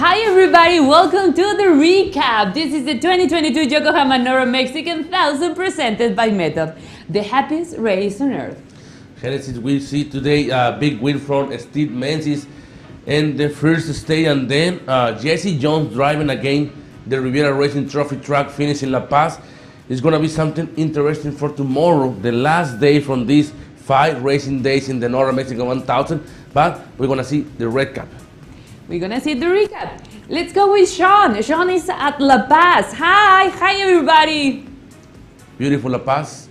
Hi everybody, welcome to the recap. This is the 2022 Yokohama Norra Mexican 1000 presented by Method, the happiest race on earth. Genesis, we see today a big win from Steve Menzies in the first stage, and then Jesse Jones driving again the Riviera Racing Trophy truck, finishing La Paz. It's going to be something interesting for tomorrow, the last day from these 5 racing days in the Norra Mexican 1000, but we're going to see the red cap. We're gonna see the recap. Let's go with Sean. Sean is at La Paz. Hi everybody. Beautiful La Paz.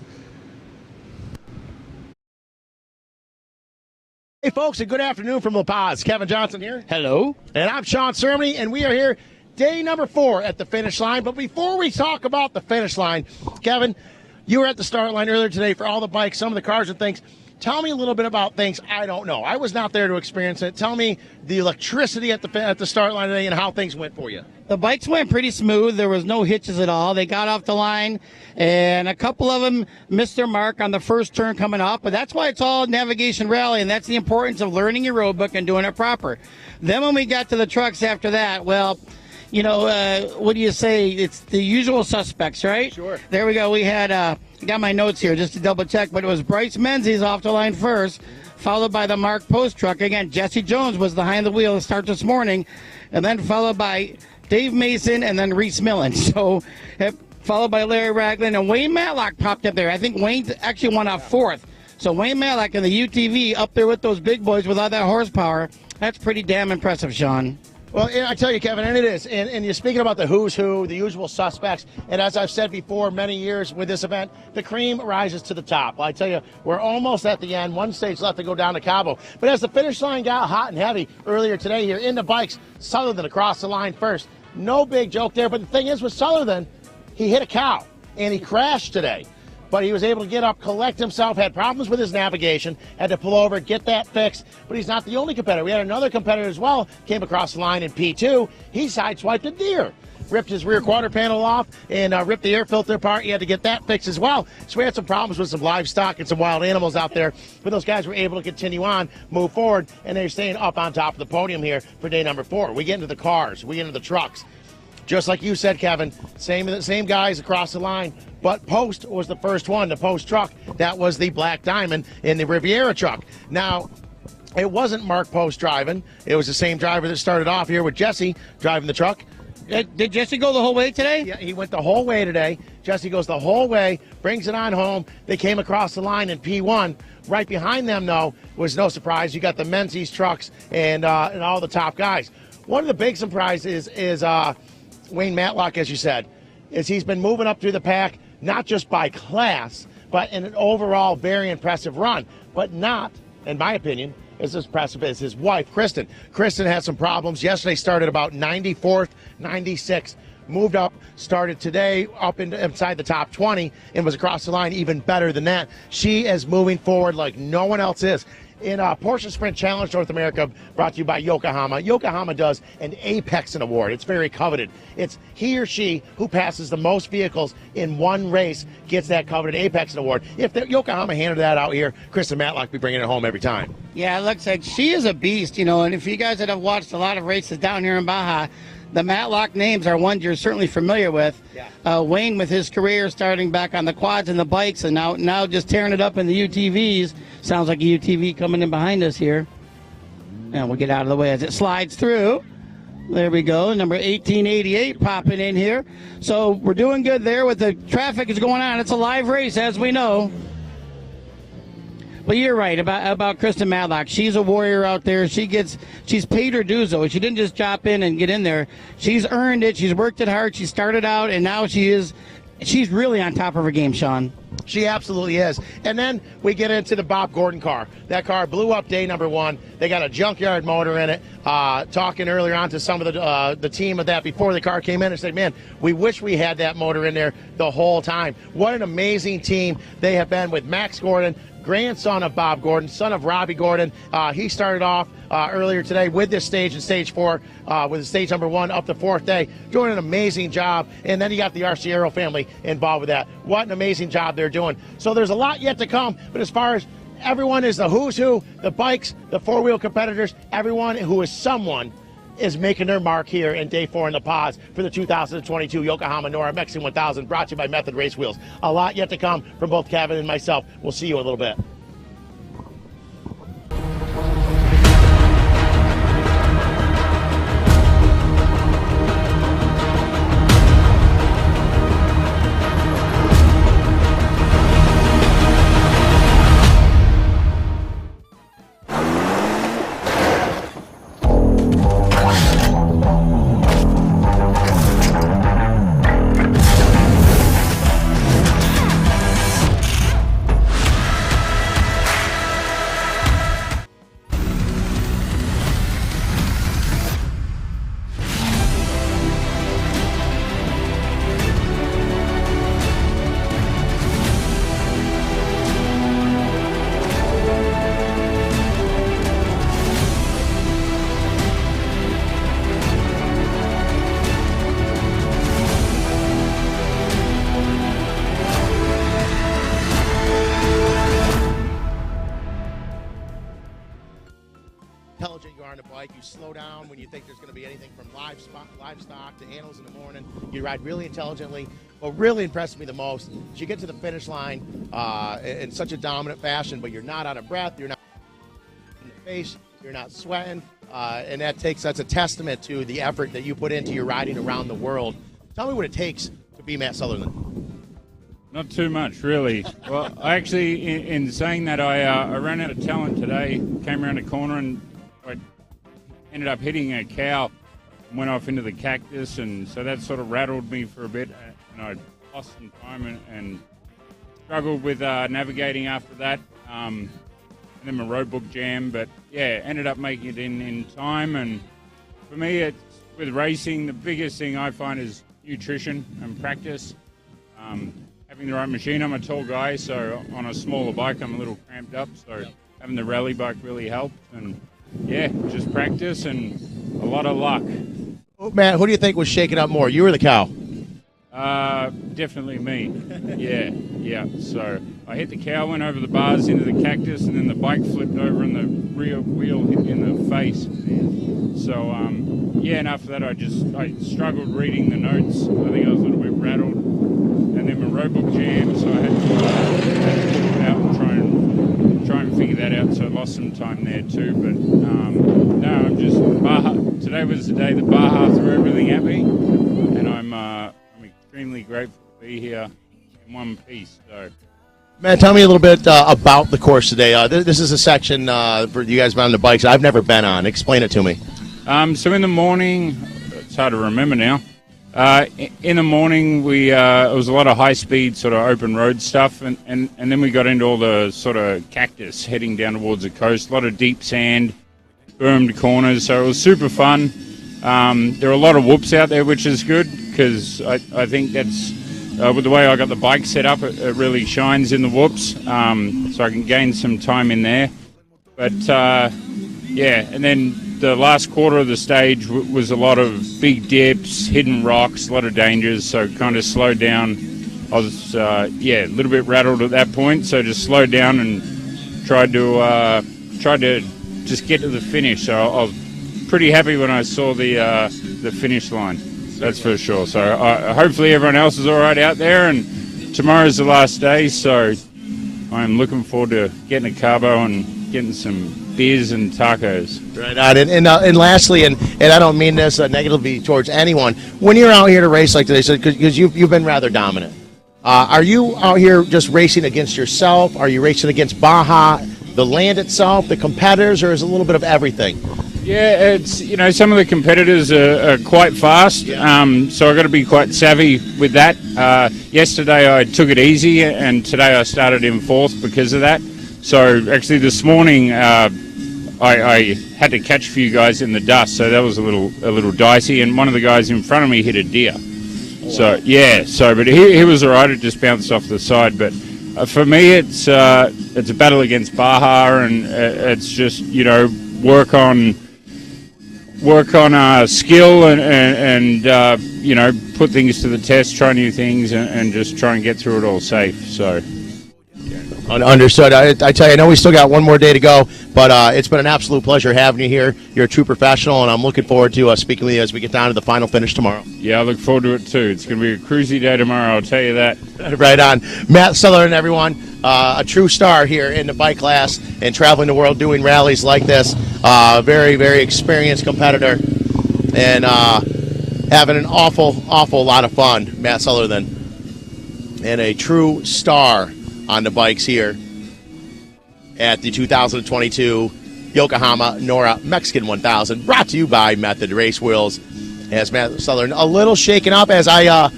Hey folks, and good afternoon from La Paz. Kevin Johnson here. Hello. And I'm Sean Cermony, and we are here day number 4 at the finish line. But before we talk about the finish line, Kevin, you were at the start line earlier today for all the bikes, some of the cars and things. Tell me a little bit about things I don't know. I was not there to experience it. Tell me the electricity at the start line today and how things went for you. The bikes went pretty smooth. There was no hitches at all. They got off the line, and a couple of them missed their mark on the first turn coming off, but that's why it's all navigation rally, and that's the importance of learning your road book and doing it proper. Then when we got to the trucks after that, well, you know, what do you say? It's the usual suspects, right? Sure. There we go. We had, I got my notes here just to double check, but it was Bryce Menzies off the line first, followed by the Mark Post truck. Again, Jesse Jones was behind the wheel to start this morning, and then followed by Dave Mason and then Reese Millen. So, followed by Larry Ragland, and Wayne Matlock popped up there. I think Wayne actually won out 4th. So Wayne Matlock in the UTV up there with those big boys with all that horsepower. That's pretty damn impressive, Sean. Well, I tell you, Kevin, and it is. And you're speaking about the who's who, the usual suspects. And as I've said before, many years with this event, the cream rises to the top. Well, I tell you, we're almost at the end. One stage left to go down to Cabo. But as the finish line got hot and heavy earlier today here in the bikes, Sutherland across the line first. No big joke there. But the thing is with Sutherland, he hit a cow and he crashed today. But he was able to get up, collect himself, had problems with his navigation, had to pull over, get that fixed. But he's not the only competitor. We had another competitor as well, came across the line in P2. He sideswiped a deer, ripped his rear quarter panel off, and ripped the air filter apart. He had to get that fixed as well. So we had some problems with some livestock and some wild animals out there. But those guys were able to continue on, move forward, and they're staying up on top of the podium here for day number 4. We get into the cars, we get into the trucks. Just like you said, Kevin, same guys across the line, but Post was the first one, the Post truck. That was the Black Diamond in the Riviera truck. Now, it wasn't Mark Post driving. It was the same driver that started off here with Jesse driving the truck. Did Jesse go the whole way today? Yeah, he went the whole way today. Jesse goes the whole way, brings it on home. They came across the line in P1. Right behind them, though, was no surprise. You got the Menzies trucks and all the top guys. One of the big surprises is Wayne Matlock, as you said, is he's been moving up through the pack, not just by class, but in an overall very impressive run, but not, in my opinion, as impressive as his wife, Kristen. Kristen had some problems. Yesterday started about 94th, 96th, moved up, started today up inside the top 20, and was across the line even better than that. She is moving forward like no one else is. In Porsche Sprint Challenge North America, brought to you by Yokohama. Yokohama does an Apexin Award. It's very coveted. It's he or she who passes the most vehicles in one race gets that coveted Apexin Award. If Yokohama handed that out here, Kristen Matlock would be bringing it home every time. Yeah, it looks like she is a beast, you know, and if you guys that have watched a lot of races down here in Baja, the Matlock names are ones you're certainly familiar with. Yeah. Wayne with his career starting back on the quads and the bikes, and now just tearing it up in the UTVs. Sounds like a UTV coming in behind us here. And we'll get out of the way as it slides through. There we go, number 1888 popping in here. So we're doing good there with the traffic is going on. It's a live race, as we know. But you're right about Kristen Matlock. She's a warrior out there. She's paid her dues, though. She didn't just drop in and get in there. She's earned it. She's worked it hard. She started out, and now she's really on top of her game, Sean. She absolutely is. And then we get into the Bob Gordon car. That car blew up day number 1. They got a junkyard motor in it. Talking earlier on to some of the team of that before the car came in and said, man, we wish we had that motor in there the whole time. What an amazing team they have been with Max Gordon, grandson of Bob Gordon, son of Robbie Gordon. He started off earlier today with this stage in stage 4, with stage number 1 up the 4th day, doing an amazing job. And then you got the Arciero family involved with that. What an amazing job they're doing. So there's a lot yet to come, but as far as everyone is the who's who, the bikes, the 4-wheel competitors, everyone who is someone is making their mark here in day 4 in the pause for the 2022 Yokohama Norra Mexican 1000, brought to you by Method Race Wheels. A lot yet to come from both Kevin and myself. We'll see you in a little bit. Intelligent you are on the bike. You slow down when you think there's going to be anything from livestock to animals in the morning. You ride really intelligently. What really impressed me the most is you get to the finish line in such a dominant fashion, but you're not out of breath. You're not in the face. You're not sweating. And that's a testament to the effort that you put into your riding around the world. Tell me what it takes to be Matt Sutherland. Not too much, really. Well, actually, in saying that, I ran out of talent today. Came around a corner and I ended up hitting a cow and went off into the cactus, and so that sort of rattled me for a bit, and I lost some time and struggled with navigating after that. And then my road book jammed, but yeah, ended up making it in time. And for me, it's with racing, the biggest thing I find is nutrition and practice. Having the right machine. I'm a tall guy, so on a smaller bike I'm a little cramped up, so having the rally bike really helped. And yeah, just practice and a lot of luck. Matt, who do you think was shaking up more, you or the cow? Definitely me. Yeah. So I hit the cow, went over the bars into the cactus, and then the bike flipped over and the rear wheel hit me in the face. So yeah, and after that I struggled reading the notes. I think I was a little bit rattled, and then my road book jammed, so I had to pull it out and try and figure that out. So I lost some time there too. But no, I'm just Baja. Today was the day that Baja threw everything at me, and I'm extremely grateful to be here in one piece. So. Matt, tell me a little bit about the course today. This is a section for you guys on the bikes I've never been on. Explain it to me. So in the morning, it's hard to remember now. In the morning, it was a lot of high-speed sort of open road stuff, and then we got into all the sort of cactus heading down towards the coast. A lot of deep sand, bermed corners, so it was super fun. There are a lot of whoops out there, which is good, because I think that's, with the way I got the bike set up, it really shines in the whoops, so I can gain some time in there. But yeah, and then the last quarter of the stage was a lot of big dips, hidden rocks, a lot of dangers, so kind of slowed down. I was, a little bit rattled at that point, so just slowed down and tried to just get to the finish. So I was pretty happy when I saw the finish line, that's for sure. So hopefully everyone else is all right out there, and tomorrow's the last day, so I'm looking forward to getting a carbo and getting some beers and tacos. Right on. And lastly, and I don't mean this negatively towards anyone, when you're out here to race like today, because you've been rather dominant, are you out here just racing against yourself? Are you racing against Baja, the land itself, the competitors, or is it a little bit of everything? Yeah, it's, some of the competitors are quite fast, so I've got to be quite savvy with that. Yesterday I took it easy, and today I started in fourth because of that. So actually this morning I had to catch a few guys in the dust, so that was a little dicey, and one of the guys in front of me hit a deer. So yeah, but he was all right. It just bounced off the side. But for me, it's a battle against Baja, and it's just work on skill and put things to the test, try new things, and just try and get through it all safe. So. Understood. I tell you, I know we still got one more day to go, but it's been an absolute pleasure having you here. You're a true professional, and I'm looking forward to speaking with you as we get down to the final finish tomorrow. Yeah, I look forward to it too. It's going to be a cruisy day tomorrow, I'll tell you that. Right on. Matt Sutherland, everyone, a true star here in the bike class and traveling the world doing rallies like this. Very, very experienced competitor and having an awful lot of fun, Matt Sutherland, and a true star on the bikes here at the 2022 Yokohama Norra Mexican 1000, brought to you by Method Race Wheels. As Matt Sutherland a little shaken up, as I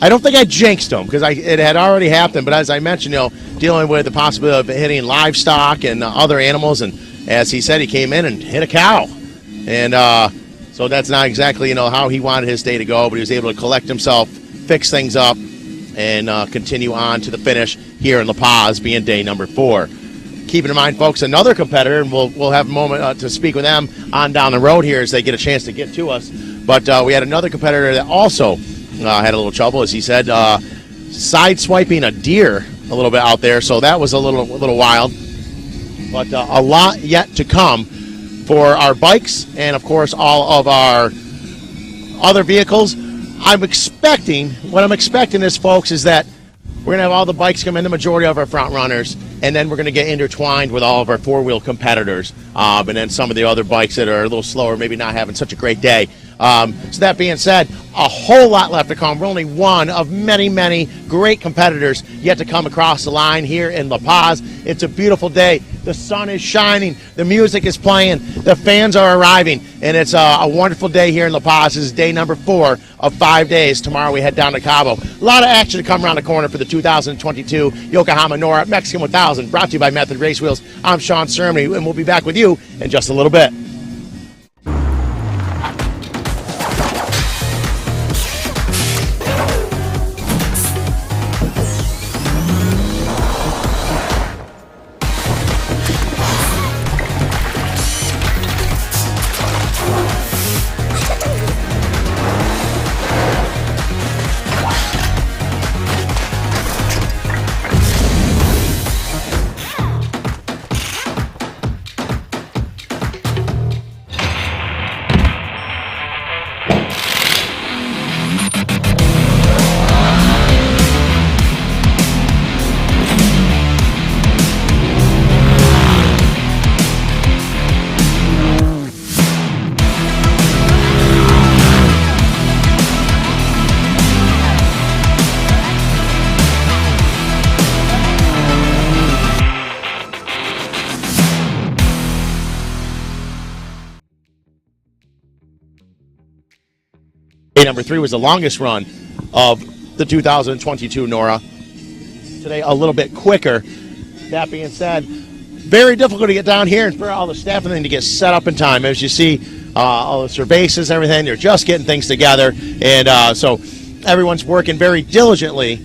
don't think I jinxed him because it had already happened, but as I mentioned, dealing with the possibility of hitting livestock and other animals, and as he said, he came in and hit a cow, and so that's not exactly how he wanted his day to go, but he was able to collect himself, fix things up, and continue on to the finish here in La Paz, being day number 4. Keeping in mind, folks, another competitor, and we'll have a moment to speak with them on down the road here as they get a chance to get to us. But we had another competitor that also had a little trouble, as he said, side-swiping a deer a little bit out there, so that was a little wild. But a lot yet to come for our bikes and, of course, all of our other vehicles. What I'm expecting is, folks, is that we're going to have all the bikes come in, the majority of our front runners, and then we're going to get intertwined with all of our four-wheel competitors, and then some of the other bikes that are a little slower, maybe not having such a great day. So that being said, a whole lot left to come. We're only one of many, many great competitors yet to come across the line here in La Paz. It's a beautiful day. The sun is shining. The music is playing. The fans are arriving. And it's a wonderful day here in La Paz. This is day number 4 of 5 days. Tomorrow we head down to Cabo. A lot of action to come around the corner for the 2022 Yokohama Norra Mexican 1000, brought to you by Method Race Wheels. I'm Sean Cermony, and we'll be back with you in just a little bit. Number 3 was the longest run of the 2022 Norra. Today a little bit quicker. That being said, very difficult to get down here and for all the staff and everything to get set up in time. As you see, all the cervezas and everything, they're just getting things together. And so everyone's working very diligently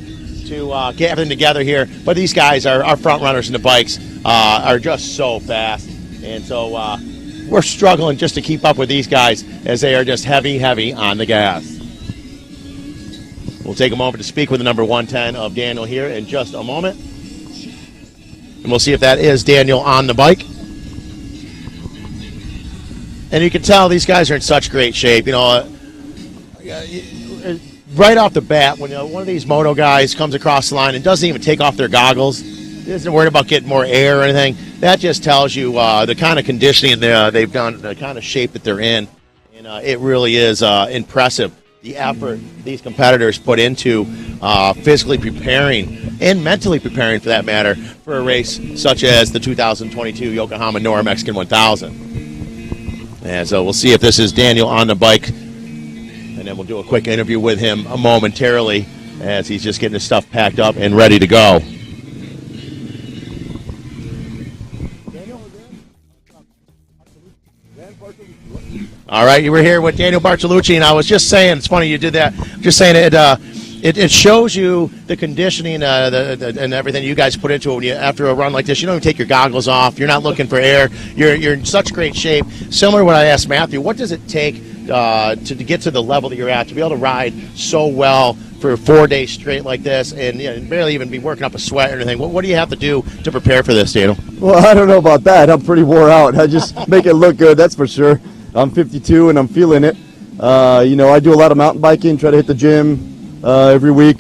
to get everything together here. But these guys, our front runners in the bikes, are just so fast. And so we're struggling just to keep up with these guys as they are just heavy on the gas. We'll take a moment to speak with the number 110 of Daniel here in just a moment. And we'll see if that is Daniel on the bike. And you can tell these guys are in such great shape. Right off the bat, when one of these moto guys comes across the line and doesn't even take off their goggles, isn't worried about getting more air or anything, that just tells you the kind of conditioning they've done, the kind of shape that they're in. And it really is impressive, the effort these competitors put into physically preparing and mentally preparing, for that matter, for a race such as the 2022 Yokohama Norra Mexican 1000. And so we'll see if this is Daniel on the bike, and then we'll do a quick interview with him momentarily as he's just getting his stuff packed up and ready to go. All right, you were here with Daniel Bartolucci, and I was just saying, it's funny you did that. Just saying it shows you the conditioning and everything you guys put into it. When you, after a run like this, you don't even take your goggles off. You're not looking for air. You're in such great shape. Similar to what I asked Matthew, what does it take to get to the level that you're at, to be able to ride so well for 4 days straight like this, and barely even be working up a sweat or anything. What do you have to do to prepare for this, Daniel? Well, I don't know about that. I'm pretty wore out. I just make it look good, that's for sure. I'm 52 and I'm feeling it. I do a lot of mountain biking, try to hit the gym every week.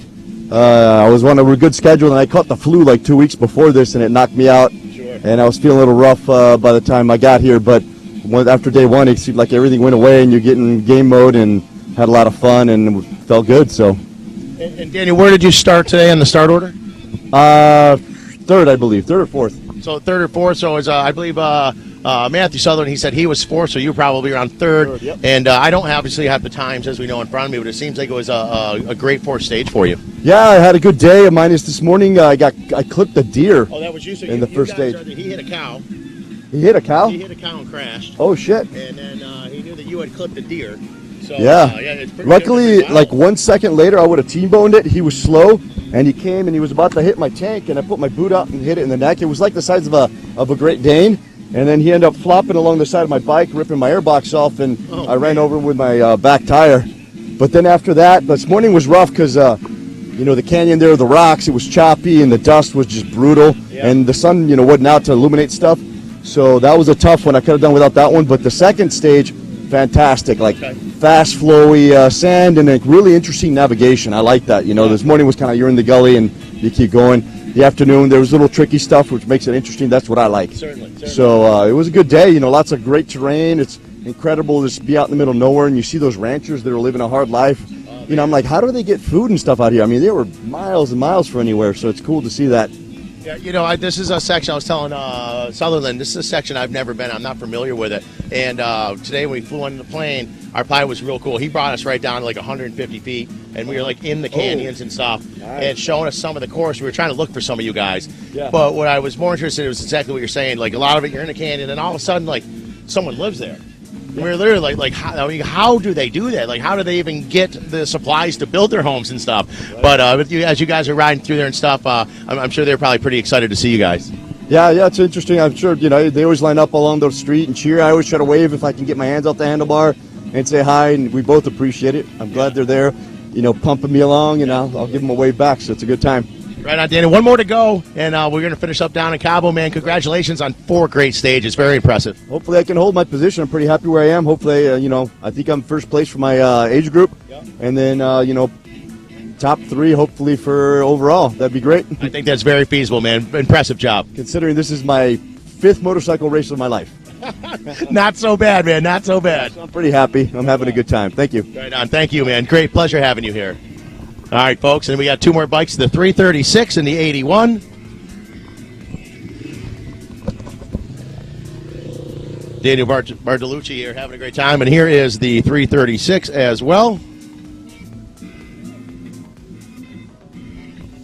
I was on a good schedule, and I caught the flu like 2 weeks before this, and it knocked me out. Sure. And I was feeling a little rough by the time I got here, but after day one, it seemed like everything went away, and you get in game mode, and had a lot of fun, and it felt good. So. And Daniel, where did you start today in the start order? Third, I believe, third or fourth. So third or fourth. So as I believe Matthew Sutherland, he said he was fourth, so you were probably around third. Yep. And I don't obviously have the times as we know in front of me, but it seems like it was a great fourth stage for you. Yeah, I had a good day. Mine is this morning. I clipped a deer. Oh, that was you. So in the first stage. He hit a cow. He hit a cow? He hit a cow and crashed. Oh shit! And then he knew that you had clipped a deer. So, yeah. It's pretty Luckily, good. like 1 second later, I would have T-boned it. He was slow, and he came and he was about to hit my tank, and I put my boot out and hit it in the neck. It was like the size of a Great Dane, and then he ended up flopping along the side of my bike, ripping my airbox off, and I ran over him with my back tire. But then after that, this morning was rough because, the canyon there, the rocks, it was choppy, and the dust was just brutal, and the sun, wasn't out to illuminate stuff. So that was a tough one. I could have done without that one. But the second stage, fantastic, fast, flowy sand, and a really interesting navigation. I like that. This morning was kind of you're in the gully and you keep going. The afternoon there was little tricky stuff, which makes it interesting. That's what I like. Certainly. So it was a good day. Lots of great terrain. It's incredible to just be out in the middle of nowhere and you see those ranchers that are living a hard life. I'm like, how do they get food and stuff out here? I mean, they were miles and miles from anywhere. So it's cool to see that. Yeah, this is a section I was telling Sutherland. This is a section I've never been. I'm not familiar with it. And today when we flew into the plane, our pilot was real cool. He brought us right down to like 150 feet, and we were like in the canyons and stuff, and showing us some of the course. We were trying to look for some of you guys. Yeah. But what I was more interested in was exactly what you're saying. Like a lot of it, you're in a canyon, and all of a sudden, like someone lives there. We're literally like how do they do that? Like, how do they even get the supplies to build their homes and stuff? Right. But as you guys are riding through there and stuff, I'm sure they're probably pretty excited to see you guys. Yeah, it's interesting. I'm sure, they always line up along the street and cheer. I always try to wave if I can get my hands off the handlebar and say hi, and we both appreciate it. I'm glad they're there, pumping me along, and I'll give them a wave back, so it's a good time. Right on, Danny. One more to go, and we're going to finish up down in Cabo, man. Congratulations on 4 great stages. Very impressive. Hopefully I can hold my position. I'm pretty happy where I am. Hopefully, I think I'm first place for my age group. Yeah. And then, top 3 hopefully for overall. That'd be great. I think that's very feasible, man. Impressive job. Considering this is my 5th motorcycle race of my life. Not so bad, man. Not so bad. I'm pretty happy. I'm having a good time. Thank you. Right on. Thank you, man. Great pleasure having you here. All right, folks, and we got 2 more bikes, the 336 and the 81. Daniel Bartolucci here having a great time, and here is the 336 as well.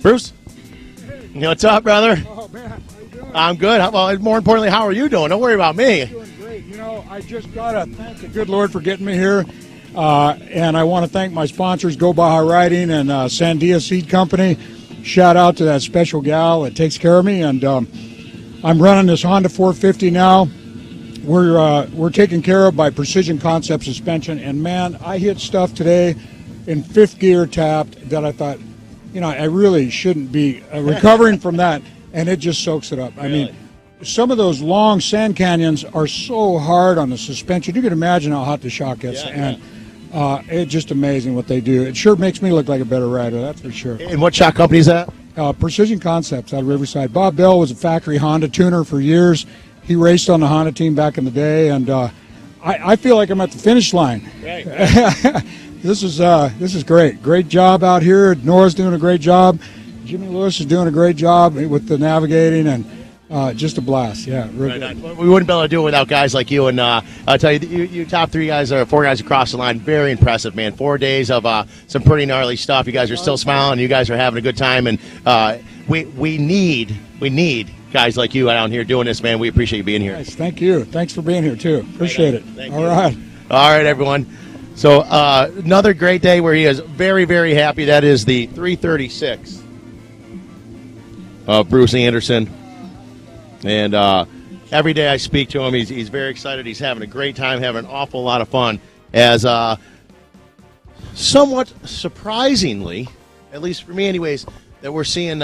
Bruce? Hey. What's up, brother? Oh, man, how you doing? I'm good. Well, more importantly, how are you doing? Don't worry about me. I'm doing great. I just got to thank the good Lord for getting me here. And I want to thank my sponsors, Go Baja Riding and Sandia Seed Company. Shout out to that special gal that takes care of me. And I'm running this Honda 450 now. We're taken care of by Precision Concept Suspension. And, man, I hit stuff today in 5th gear tapped that I thought, I really shouldn't be recovering from that. And it just soaks it up. Really? I mean, some of those long sand canyons are so hard on the suspension. You can imagine how hot the shock gets. It's just amazing what they do. It sure makes me look like a better rider, that's for sure. And what shock company is that? Precision Concepts out of Riverside. Bob Bell was a factory Honda tuner for years. He raced on the Honda team back in the day, and I feel like I'm at the finish line. Right. This is great. Great job out here. Nora's doing a great job. Jimmy Lewis is doing a great job with the navigating, and just a blast, yeah. Really right. We wouldn't be able to do it without guys like you. And I'll tell you, you top 3 guys, or 4 guys across the line, very impressive, man. 4 days of some pretty gnarly stuff. You guys are still smiling. You guys are having a good time, and we need guys like you down here doing this, man. We appreciate you being here. Nice. Thank you. Thanks for being here too. Appreciate it. All right, everyone. So another great day where he is very, very happy. That is the 336 of Bruce Anderson. And every day I speak to him, he's very excited. He's having a great time, having an awful lot of fun. As somewhat surprisingly, at least for me anyways, that we're seeing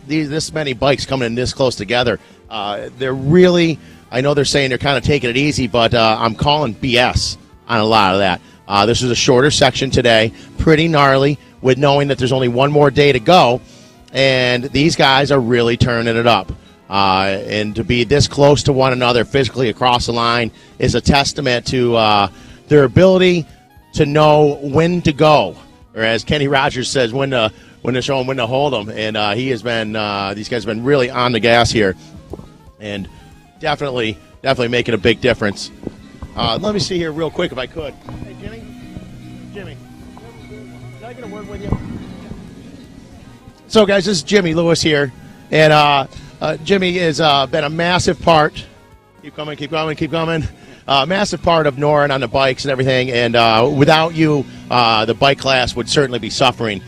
this many bikes coming in this close together. They're really, I know they're saying they're kind of taking it easy, but I'm calling BS on a lot of that. This is a shorter section today, pretty gnarly, with knowing that there's only one more day to go, and these guys are really turning it up. And to be this close to one another physically across the line is a testament to their ability to know when to go, or as Kenny Rogers says, when to show them, when to hold them. And he has been, these guys have been really on the gas here, and definitely making a big difference. Let me see here real quick if I could. Hey, Jimmy, can I get a word with you? So, guys, this is Jimmy Lewis here, and Jimmy has been a massive part. Keep coming. Massive part of Norra and on the bikes and everything, and without you, the bike class would certainly be suffering.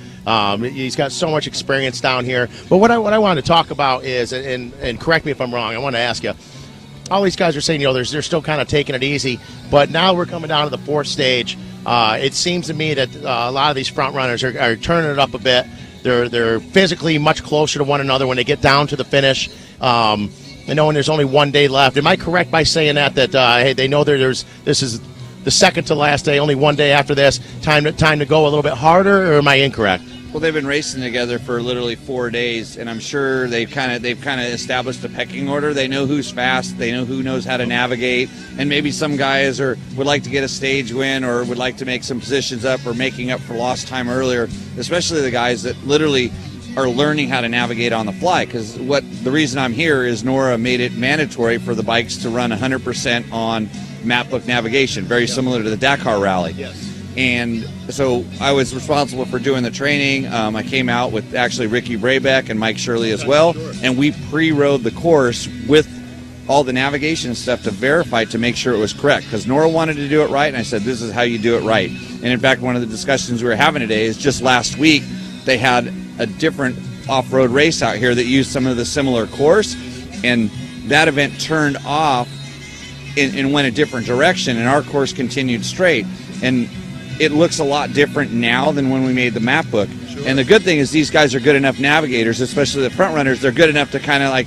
He's got so much experience down here. But what I wanted to talk about is, and correct me if I'm wrong, I want to ask you, all these guys are saying, they're still kind of taking it easy, but now we're coming down to the fourth stage. It seems to me that a lot of these front runners are turning it up a bit. They're physically much closer to one another when they get down to the finish. And knowing there's only one day left. Am I correct by saying that hey, they know this is the second to last day, only one day after this, time to go a little bit harder, or am I incorrect? Well, they've been racing together for literally 4 days, and I'm sure they've kind of established a pecking order. They know who's fast, they know who knows how to navigate, and maybe some guys would like to get a stage win or would like to make some positions up or making up for lost time earlier, especially the guys that literally are learning how to navigate on the fly. Because the reason I'm here is Norra made it mandatory for the bikes to run 100% on map book navigation, very similar to the Dakar Rally. Yes. And so I was responsible for doing the training. I came out with actually Ricky Brabeck and Mike Shirley as well, and we pre-rode the course with all the navigation stuff to verify to make sure it was correct, because Norra wanted to do it right, and I said, this is how you do it right. And in fact, one of the discussions we were having today is just last week they had a different off-road race out here that used some of the similar course, and that event turned off and went a different direction, and our course continued straight. And it looks a lot different now than when we made the map book. Sure. And the good thing is these guys are good enough navigators, especially the front runners. They're good enough to kind of like,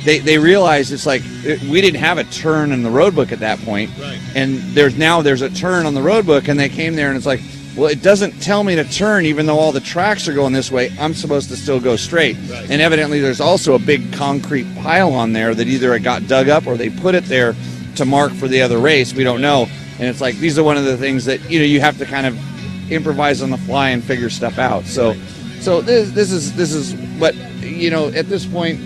they realize it's like, we didn't have a turn in the road book at that point. Right. And there's a turn on the road book, and they came there and it's like, well, it doesn't tell me to turn even though all the tracks are going this way. I'm supposed to still go straight. Right. And evidently there's also a big concrete pile on there that either it got dug up or they put it there to mark for the other race. We don't know. And it's like, these are one of the things that, you have to kind of improvise on the fly and figure stuff out. So this is what, at this point,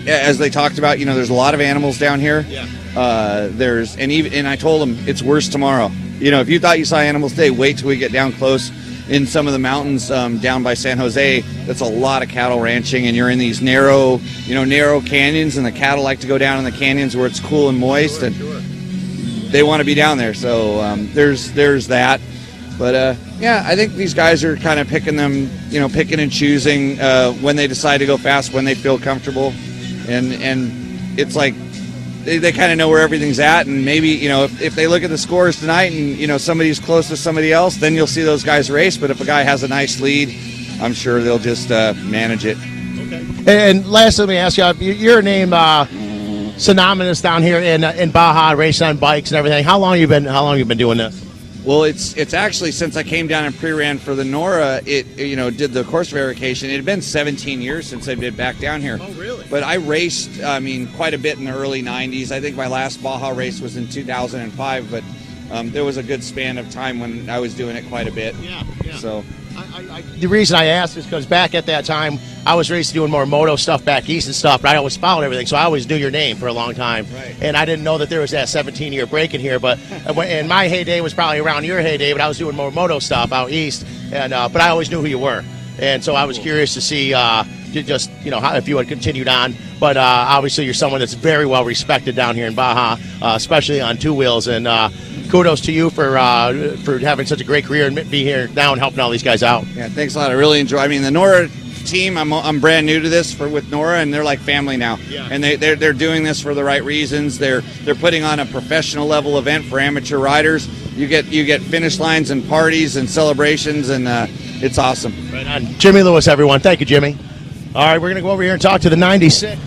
as they talked about, there's a lot of animals down here. Yeah. And I told them it's worse tomorrow. If you thought you saw animals today, wait till we get down close in some of the mountains down by San Jose. That's a lot of cattle ranching, and you're in these narrow canyons, and the cattle like to go down in the canyons where it's cool and moist, and they want to be down there. So there's that. But I think these guys are kind of picking and choosing when they decide to go fast, when they feel comfortable, and it's like they kind of know where everything's at. And maybe if they look at the scores tonight and somebody's close to somebody else, then you'll see those guys race. But if a guy has a nice lead, I'm sure they'll just manage it. Okay. And lastly, let me ask you, your name synonymous down here in Baja, racing on bikes and everything. How long you been doing this? Well, it's actually since I came down and pre-ran for the Norra, did the course verification. It had been 17 years since I've been back down here. Oh, really? But I raced, quite a bit in the early 90s. I think my last Baja race was in 2005, but there was a good span of time when I was doing it quite a bit. Yeah. So the reason I asked is because back at that time, I was racing doing more moto stuff back east and stuff, but I always followed everything, so I always knew your name for a long time. Right. And I didn't know that there was that 17-year break in here, but and my heyday was probably around your heyday, but I was doing more moto stuff out east, and but I always knew who you were. And so I was curious to see just how, if you had continued on. But obviously you're someone that's very well respected down here in Baja, especially on two wheels, and kudos to you for having such a great career and being here now and helping all these guys out. Yeah, thanks a lot. I really enjoy. The Norra team. I'm brand new to this with Norra, and they're like family now. Yeah. And they're doing this for the right reasons. They're putting on a professional level event for amateur riders. You get finish lines and parties and celebrations, and it's awesome. Right on. Jimmy Lewis, everyone. Thank you, Jimmy. All right, we're going to go over here and talk to the 96.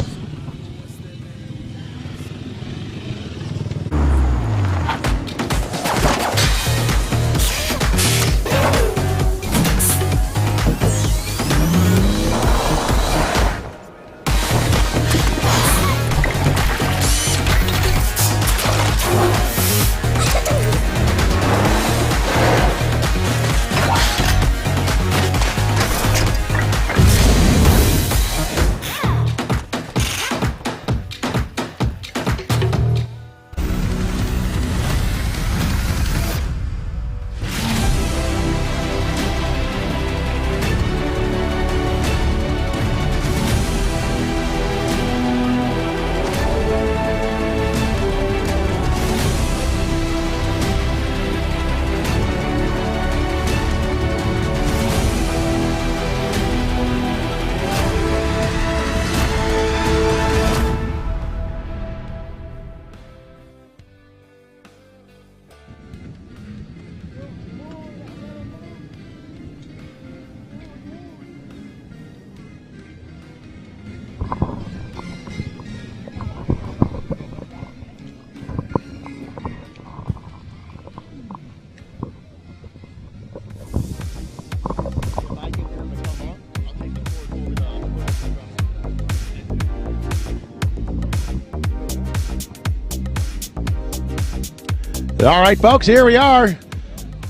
All right, folks, here we are.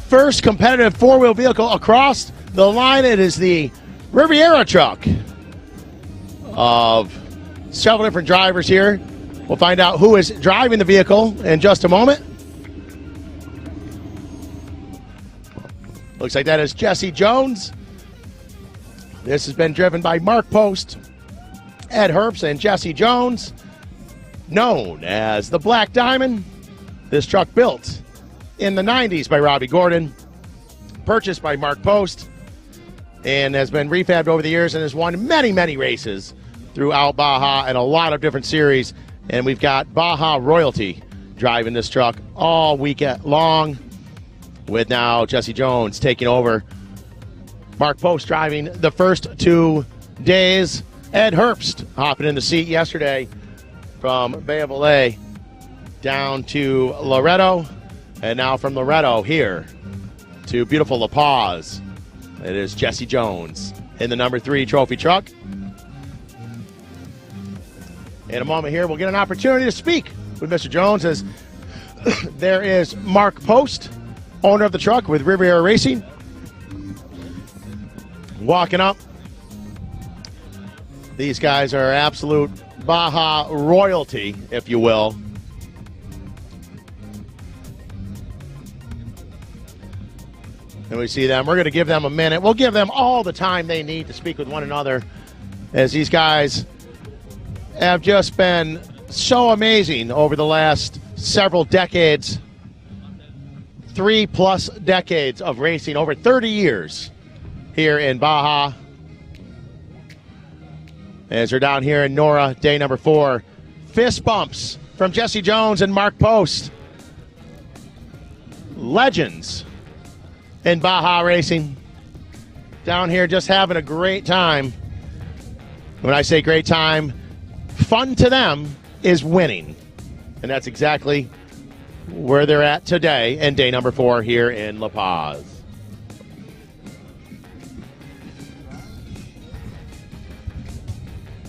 First competitive four-wheel vehicle across the line. It is the Riviera truck of several different drivers here. We'll find out who is driving the vehicle in just a moment. Looks like that is Jesse Jones. This has been driven by Mark Post, Ed Herbst, and Jesse Jones, known as the Black Diamond. This truck built in the 90s by Robbie Gordon, purchased by Mark Post, and has been refabbed over the years and has won many, many races throughout Baja and a lot of different series. And we've got Baja royalty driving this truck all weekend long, with now Jesse Jones taking over. Mark Post driving the first 2 days. Ed Herbst hopping in the seat yesterday from Bay of LA down to Loretto, and now from Loretto here to beautiful La Paz. It is Jesse Jones in the number 3 trophy truck. In a moment here, we'll get an opportunity to speak with Mr. Jones, as there is Mark Post, owner of the truck with Riviera Racing, walking up. These guys are absolute Baja royalty, if you will. And we see them. We're going to give them a minute. We'll give them all the time they need to speak with one another, as these guys have just been so amazing over the last several decades. 3+ decades of racing, over 30 years here in Baja. As we're down here in Nora, day number 4. Fist bumps from Jesse Jones and Mark Post. Legends in Baja racing. Down here just having a great time. When I say great time, fun to them is winning. And that's exactly where they're at today in day number 4 here in La Paz.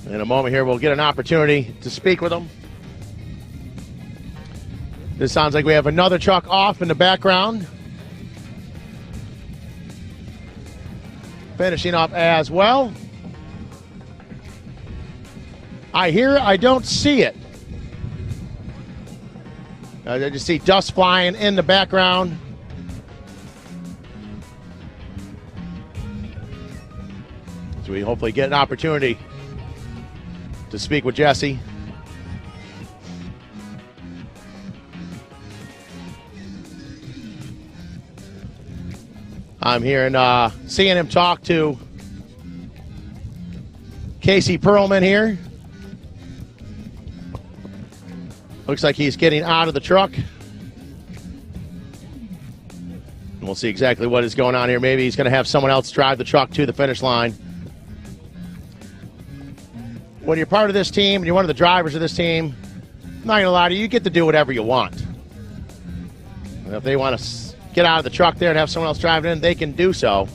In a moment here, we'll get an opportunity to speak with them. This sounds like we have another truck off in the background, finishing up as well. I don't see it. I just see dust flying in the background. So we hopefully get an opportunity to speak with Jesse. I'm hearing, seeing him talk to Casey Perlman here. Looks like he's getting out of the truck. And we'll see exactly what is going on here. Maybe he's going to have someone else drive the truck to the finish line. When you're part of this team and you're one of the drivers of this team, I'm not going to lie to you, you get to do whatever you want. And if they want to get out of the truck there and have someone else drive it in, they can do so.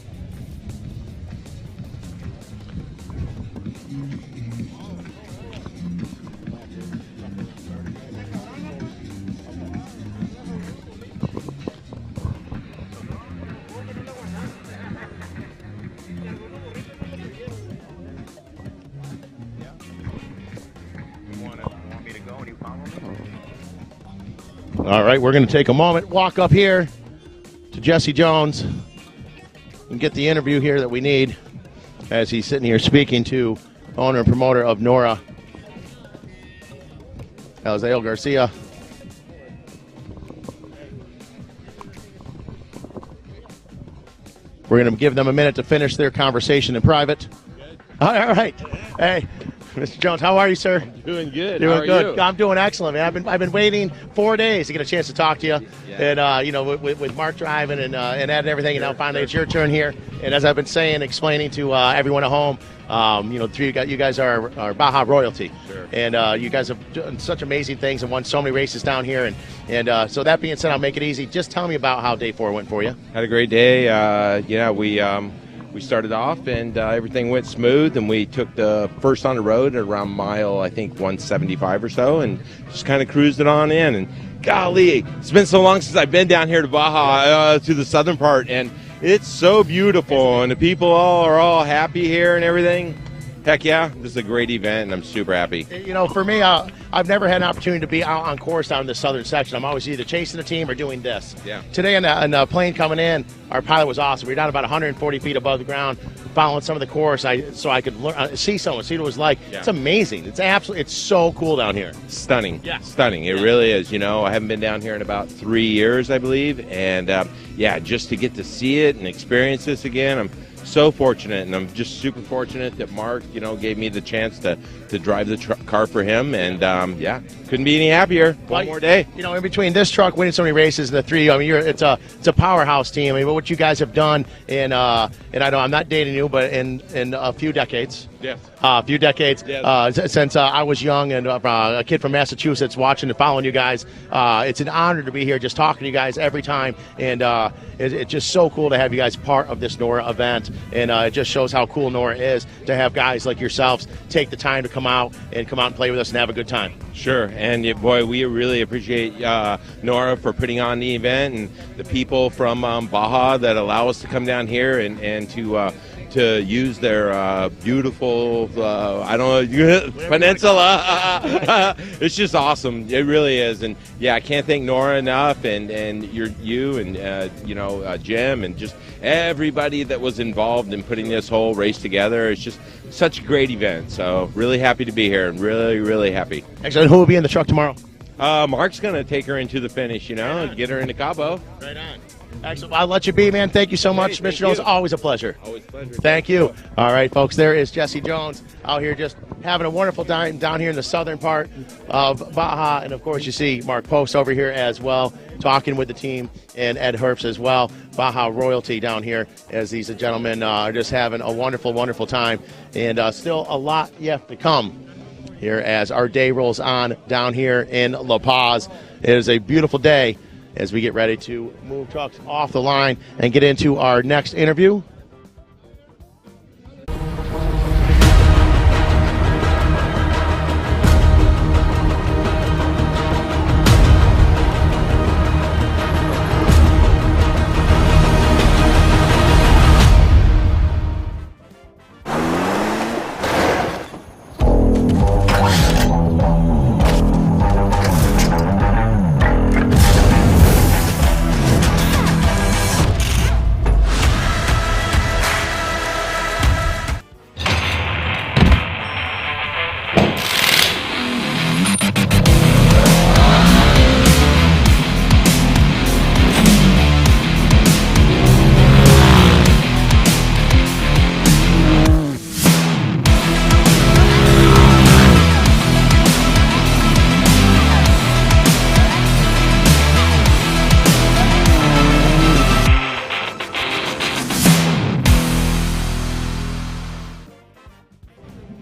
All right, we're going to take a moment, walk up here to Jesse Jones and get the interview here that we need as he's sitting here speaking to owner and promoter of Norra, Eliseo Garcia. We're going to give them a minute to finish their conversation in private. All right. Hey, Mr. Jones, how are you, sir? Doing good. Doing how are good. You? I'm doing excellent, man. I've been waiting 4 days to get a chance to talk to you, and with Mark driving and Ed and everything, and now finally it's your turn here. And as I've been saying, explaining to everyone at home, you guys are Baja royalty, sure. And you guys have done such amazing things and won so many races down here. And so that being said, I'll make it easy. Just tell me about how day 4 went for you. Had a great day. We started off and everything went smooth, and we took the first on the road at around mile, I think, 175 or so, and just kind of cruised it on in. And golly, it's been so long since I've been down here to Baja, to the southern part, and it's so beautiful, and the people are all happy here and everything. Heck yeah, this is a great event, and I'm super happy. You know, for me, I've never had an opportunity to be out on course down in the southern section. I'm always either chasing the team or doing this. Yeah. Today on the plane coming in, our pilot was awesome. We were down about 140 feet above the ground, following some of the course, so I could see someone, see what it was like. Yeah. It's amazing. It's so cool down here. Stunning. Yeah. Stunning. It really is. You know, I haven't been down here in about 3 years, I believe, and just to get to see it and experience this again, I'm so fortunate, and I'm just super fortunate that Mark, gave me the chance to drive the car for him, and couldn't be any happier. One more day. In between this truck winning so many races and the three, it's a powerhouse team. I mean, what you guys have done and I know I'm not dating you, but in a few decades. Yes. A few decades. Yes. Since I was young and a kid from Massachusetts watching and following you guys. It's an honor to be here just talking to you guys every time, and it's just so cool to have you guys part of this Norra event, and it just shows how cool Norra is to have guys like yourselves take the time to come out and play with us and have a good time. Sure, and boy, we really appreciate Norra for putting on the event, and the people from Baja that allow us to come down here and to use their beautiful, peninsula. It's just awesome. It really is. And, I can't thank Norra enough, and you and Jim, and just everybody that was involved in putting this whole race together. It's just such a great event. So really happy to be here, and really, really happy. Excellent. Who will be in the truck tomorrow? Mark's going to take her into the finish, get her into Cabo. Right on. Excellent. I'll let you be, man. Thank you so much, Mr. Jones. Always a pleasure. Always a pleasure. Thank you. All right, folks, there is Jesse Jones out here just having a wonderful time down here in the southern part of Baja. And, of course, you see Mark Post over here as well, talking with the team, and Ed Herbst as well. Baja royalty down here as these gentlemen are just having a wonderful, wonderful time. And still a lot yet to come here as our day rolls on down here in La Paz. It is a beautiful day as we get ready to move trucks off the line and get into our next interview.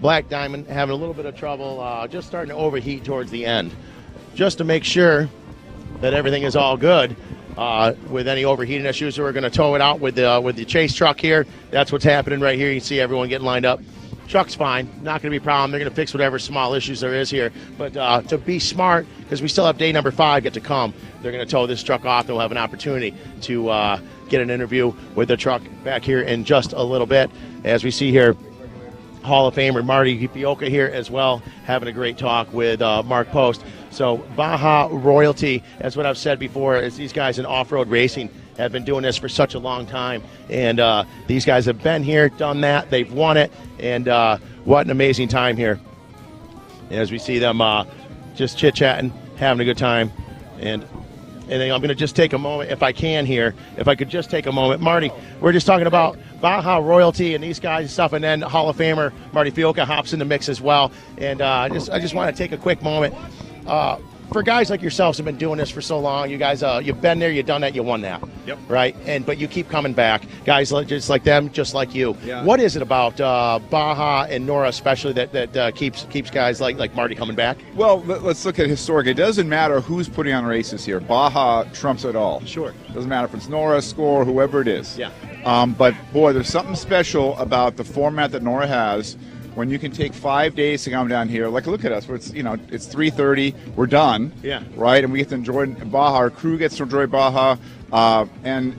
Black Diamond having a little bit of trouble, just starting to overheat towards the end. Just to make sure that everything is all good with any overheating issues, so we're going to tow it out with the chase truck here. That's what's happening right here. You can see everyone getting lined up. Truck's fine, not going to be a problem. They're going to fix whatever small issues there is here. But to be smart, because we still have day number 5 yet to come, they're going to tow this truck off, and we'll have an opportunity to get an interview with the truck back here in just a little bit. As we see here, Hall of Famer Marty Fioaka here as well, having a great talk with Mark Post. So Baja royalty, as what I've said before, is these guys in off-road racing have been doing this for such a long time, and these guys have been here, done that, they've won it, and what an amazing time here. As we see them just chit-chatting, having a good time, and then I'm going to just take a moment, if I can here, if I could just take a moment. Marty, we're just talking about Baja royalty and these guys and stuff, and then Hall of Famer Marty Fioaka hops in the mix as well, and I just want to take a quick moment. For guys like yourselves who've been doing this for so long, you guys, you've been there, you've done that, you won that. Yep. Right? But you keep coming back. Guys just like them, just like you. Yeah. What is it about Baja and Norra especially that keeps guys like Marty coming back? Well, let's look at historic. It doesn't matter who's putting on races here. Baja trumps it all. Sure. Doesn't matter if it's Norra, Score, whoever it is. Yeah. But, boy, there's something special about the format that Norra has. When you can take 5 days to come down here, like look at us, where it's it's 3:30, we're done, Yeah. right, and we get to enjoy Baja. Our crew gets to enjoy Baja, and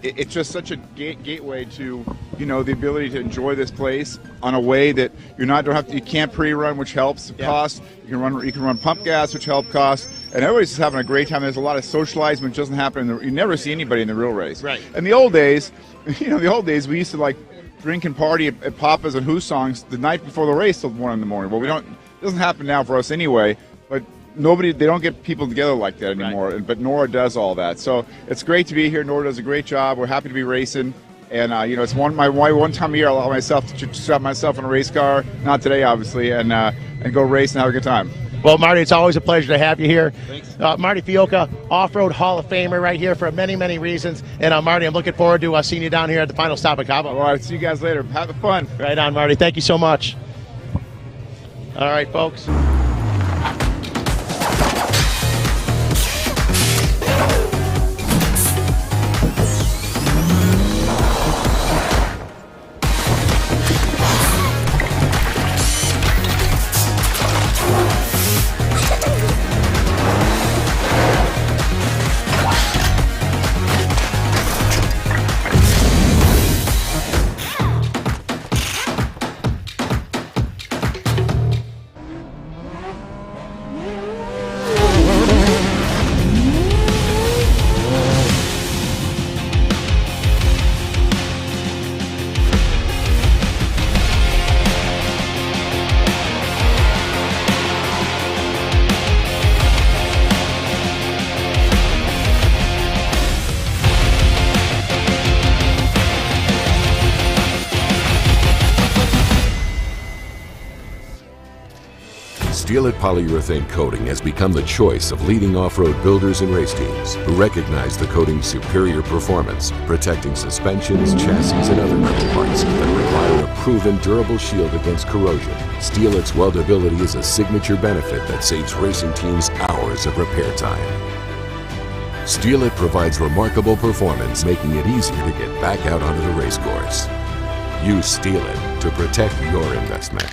it's just such a gateway to the ability to enjoy this place on a way that you can't pre-run, which helps cost. You can run pump gas, which help cost, and everybody's just having a great time. There's a lot of socializing, which doesn't happen. You never see anybody in the real race. Right. In the old days, we used to drink and party at Papa's and Who songs the night before the race till 1 in the morning. Well, it doesn't happen now for us anyway, but they don't get people together like that anymore. Right. But Norra does all that. So it's great to be here. Norra does a great job. We're happy to be racing. And, it's my one time a year I allow myself to strap myself in a race car, not today, obviously, and go race and have a good time. Well, Marty, it's always a pleasure to have you here. Thanks. Marty Fioaka, off-road Hall of Famer right here for many, many reasons. And Marty, I'm looking forward to seeing you down here at the final stop at Cabo. All right, see you guys later. Have fun. Right on, Marty. Thank you so much. All right, folks. Steel-It polyurethane coating has become the choice of leading off-road builders and race teams who recognize the coating's superior performance, protecting suspensions, chassis, and other metal parts that require a proven durable shield against corrosion. Steel-It's weldability is a signature benefit that saves racing teams hours of repair time. Steel-It provides remarkable performance, making it easier to get back out onto the race course. Use Steel-It to protect your investment.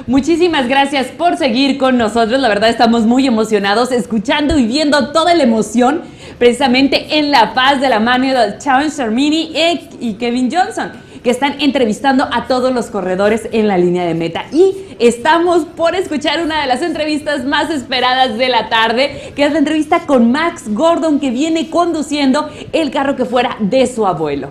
Muchísimas gracias por seguir con nosotros. La verdad estamos muy emocionados escuchando y viendo toda la emoción precisamente en La Paz de la mano de Challenge Armini y Kevin Johnson, que están entrevistando a todos los corredores en la línea de meta. Y estamos por escuchar una de las entrevistas más esperadas de la tarde, que es la entrevista con Max Gordon, que viene conduciendo el carro que fuera de su abuelo.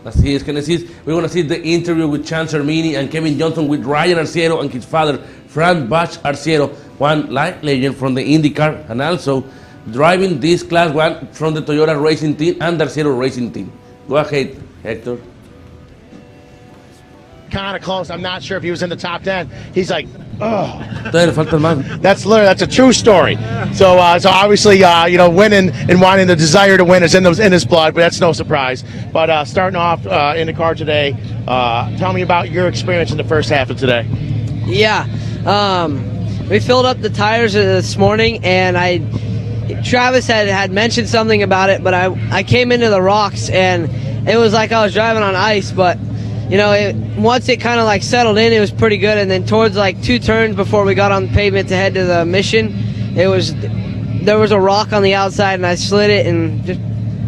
Así es, Genesis. We're going to see the interview with Chance Armini and Kevin Johnson with Ryan Arciero and his father, Frank Bach Arciero, one life legend from the IndyCar and also driving this Class 1 from the Toyota Racing Team and Arciero Racing Team. Go ahead, Hector. kind of close. I'm not sure if he was in the top 10. He's like, oh. Todavía le falta el man. That's a true story. So obviously, winning and wanting the desire to win is in his blood, but that's no surprise. But starting off in the car today, tell me about your experience in the first half of today. Yeah, we filled up the tires this morning, and Travis had mentioned something about it, but I came into the rocks, and it was like I was driving on ice, but once it kind of like settled in, it was pretty good. And then towards like 2 turns before we got on the pavement to head to the mission, there was a rock on the outside, and I slid it and just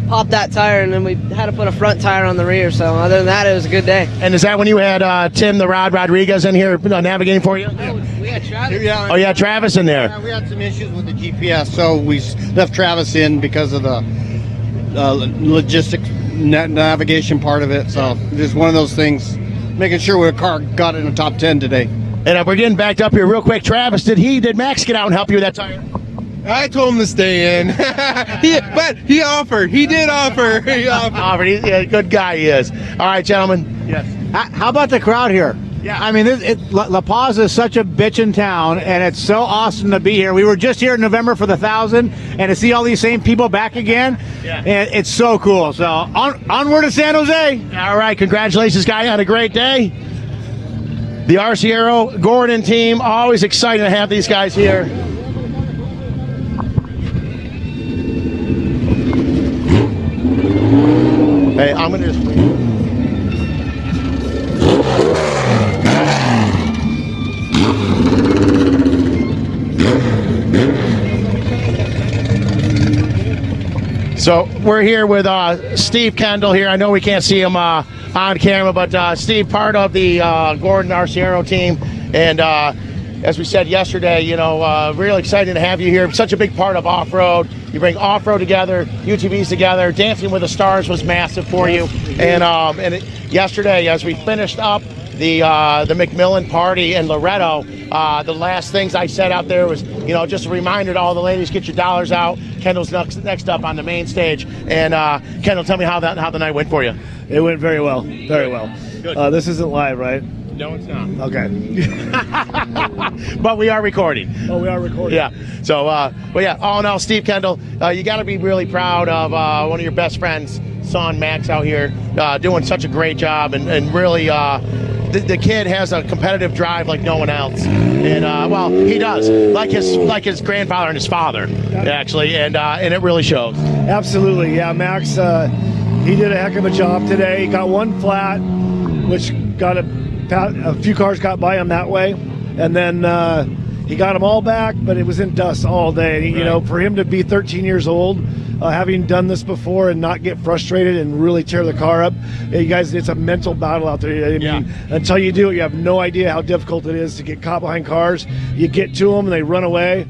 popped that tire, and then we had to put a front tire on the rear. So other than that, it was a good day. And is that when you had Tim the Rod Rodriguez in here navigating for you? We had Travis. Oh, you had Travis in there. Yeah, we had some issues with the GPS, so we left Travis in because of the logistics navigation part of it. So just one of those things, making sure our car got in the top 10 today. And we're getting backed up here real quick. Travis, did Max get out and help you with that tire? I told him to stay in, but he offered. He did offer. He offered. He's a good guy, he is. All right, gentlemen. Yes. How about the crowd here? Yeah. I mean, La Paz is such a bitchin' town, and it's so awesome to be here. We were just here in November for the 1,000, and to see all these same people back again, it's so cool. So onward to San Jose. All right, congratulations, guy, on a great day. The Arciero Gordon team, always excited to have these guys here. Hey, I'm going to just... So we're here with Steve Kendall here. I know we can't see him on camera, but Steve, part of the Gordon Arciero team. And as we said yesterday, really excited to have you here. Such a big part of off-road. You bring off-road together, UTVs together. Dancing with the Stars was massive for you. And yesterday, as we finished up the McMillan party in Loretto, the last things I said out there was, just a reminder to all the ladies, get your dollars out. Kendall's next up on the main stage. And Kendall, tell me how the night went for you. It went very well, very well. Good. This isn't live, right? No, it's not. Okay. But we are recording. Oh, we are recording. Yeah. So, but yeah, all in all, Steve Kendall, you got to be really proud of one of your best friends, son Max, out here doing such a great job, and really the kid has a competitive drive like no one else. And well, he does, like his grandfather and his father, actually, and it really shows. Absolutely, yeah. Max, he did a heck of a job today. He got one flat, which got a few cars got by him that way, and then he got them all back, but it was in dust all day. Right. For him to be 13 years old, having done this before and not get frustrated and really tear the car up, you guys, it's a mental battle out there. I mean, until you do it, you have no idea how difficult it is to get caught behind cars. You get to them and they run away,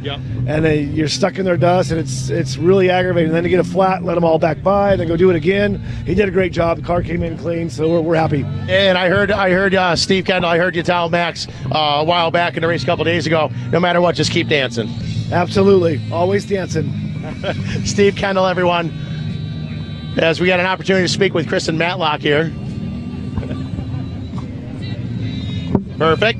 and you're stuck in their dust, and it's really aggravating. And then to get a flat, let them all back by, then go do it again. He did a great job. The car came in clean, so we're happy. And I heard Steve Kendall, I heard you tell Max a while back in the race a couple days ago, no matter what, just keep dancing. Absolutely, always dancing. Steve Kendall, everyone, as we got an opportunity to speak with Kristen Matlock here. Perfect.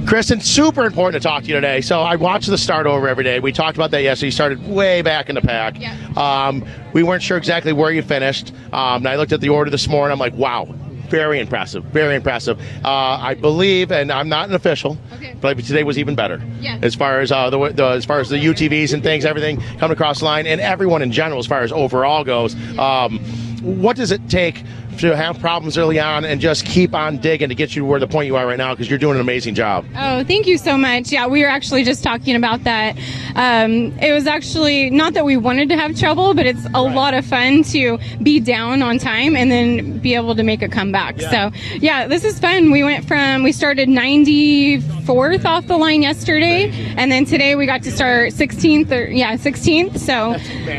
Kristen, super important to talk to you today. So I watch the start over every day. We talked about that yesterday. You started way back in the pack. Yeah. We weren't sure exactly where you finished. And I looked at the order this morning. I'm like, wow. Very impressive, very impressive. I believe, and I'm not an official, but today was even better. Yeah. As far as the UTVs and things, everything coming across the line, and everyone in general, as far as overall goes. What does it take to have problems early on and just keep on digging to get you to where the point you are right now, because you're doing an amazing job? Oh, thank you so much. Yeah, we were actually just talking about that. It was actually not that we wanted to have trouble, but it's a lot of fun to be down on time and then be able to make a comeback. Yeah. So yeah, this is fun. We started 94th off the line yesterday, and then today we got to start 16th. So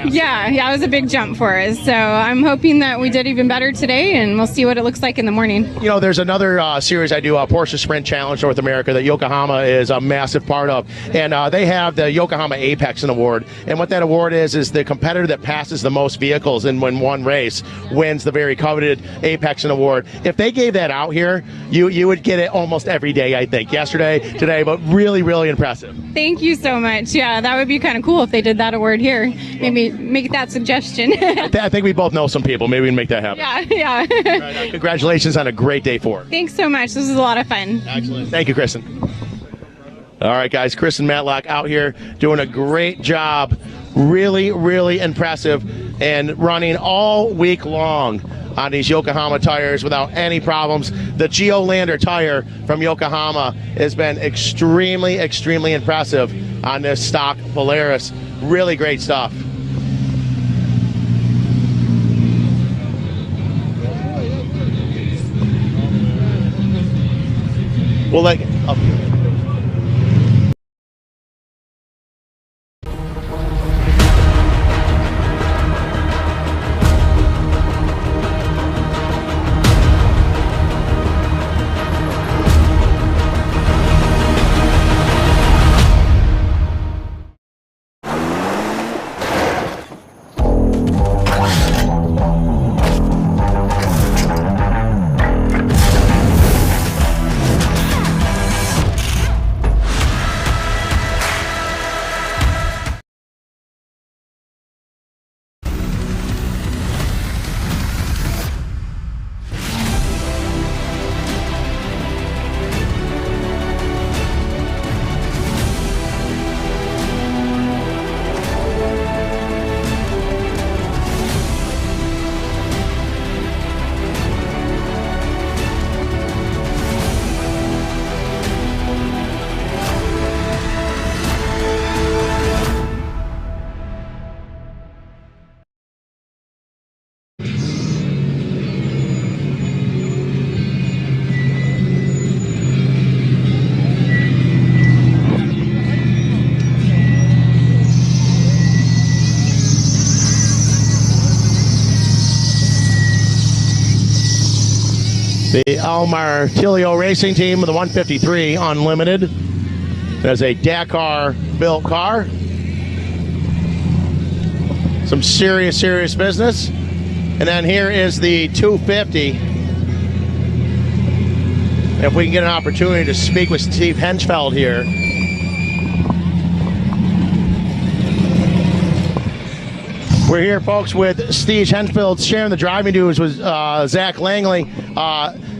yeah, it was a big jump for us. So I'm hoping hoping that we did even better today, and we'll see what it looks like in the morning. You know, there's another series I do, Porsche Sprint Challenge North America, that Yokohama is a massive part of. And they have the Yokohama Apex Award. And what that award is the competitor that passes the most vehicles in one race wins the very coveted Apex Award. If they gave that out here, you would get it almost every day, I think. Yesterday, today, but really, really impressive. Thank you so much. Yeah, that would be kind of cool if they did that award here. Maybe make that suggestion. I think we both know some people. Maybe we can make that happen. Yeah. Right, congratulations on a great day 4. Thanks so much. This was a lot of fun. Excellent. Thank you, Kristen. All right, guys. Kristen Matlock out here doing a great job. Really, really impressive, and running all week long on these Yokohama tires without any problems. The Geolander tire from Yokohama has been extremely, extremely impressive on this stock Polaris. Really great stuff. We'll let the Almar Tilio Racing Team with the 153 Unlimited. There's a Dakar-built car. Some serious, serious business. And then here is the 250. If we can get an opportunity to speak with Steve Hengeveld here. We're here, folks, with Steve Hengeveld sharing the driving duties with Zach Langley.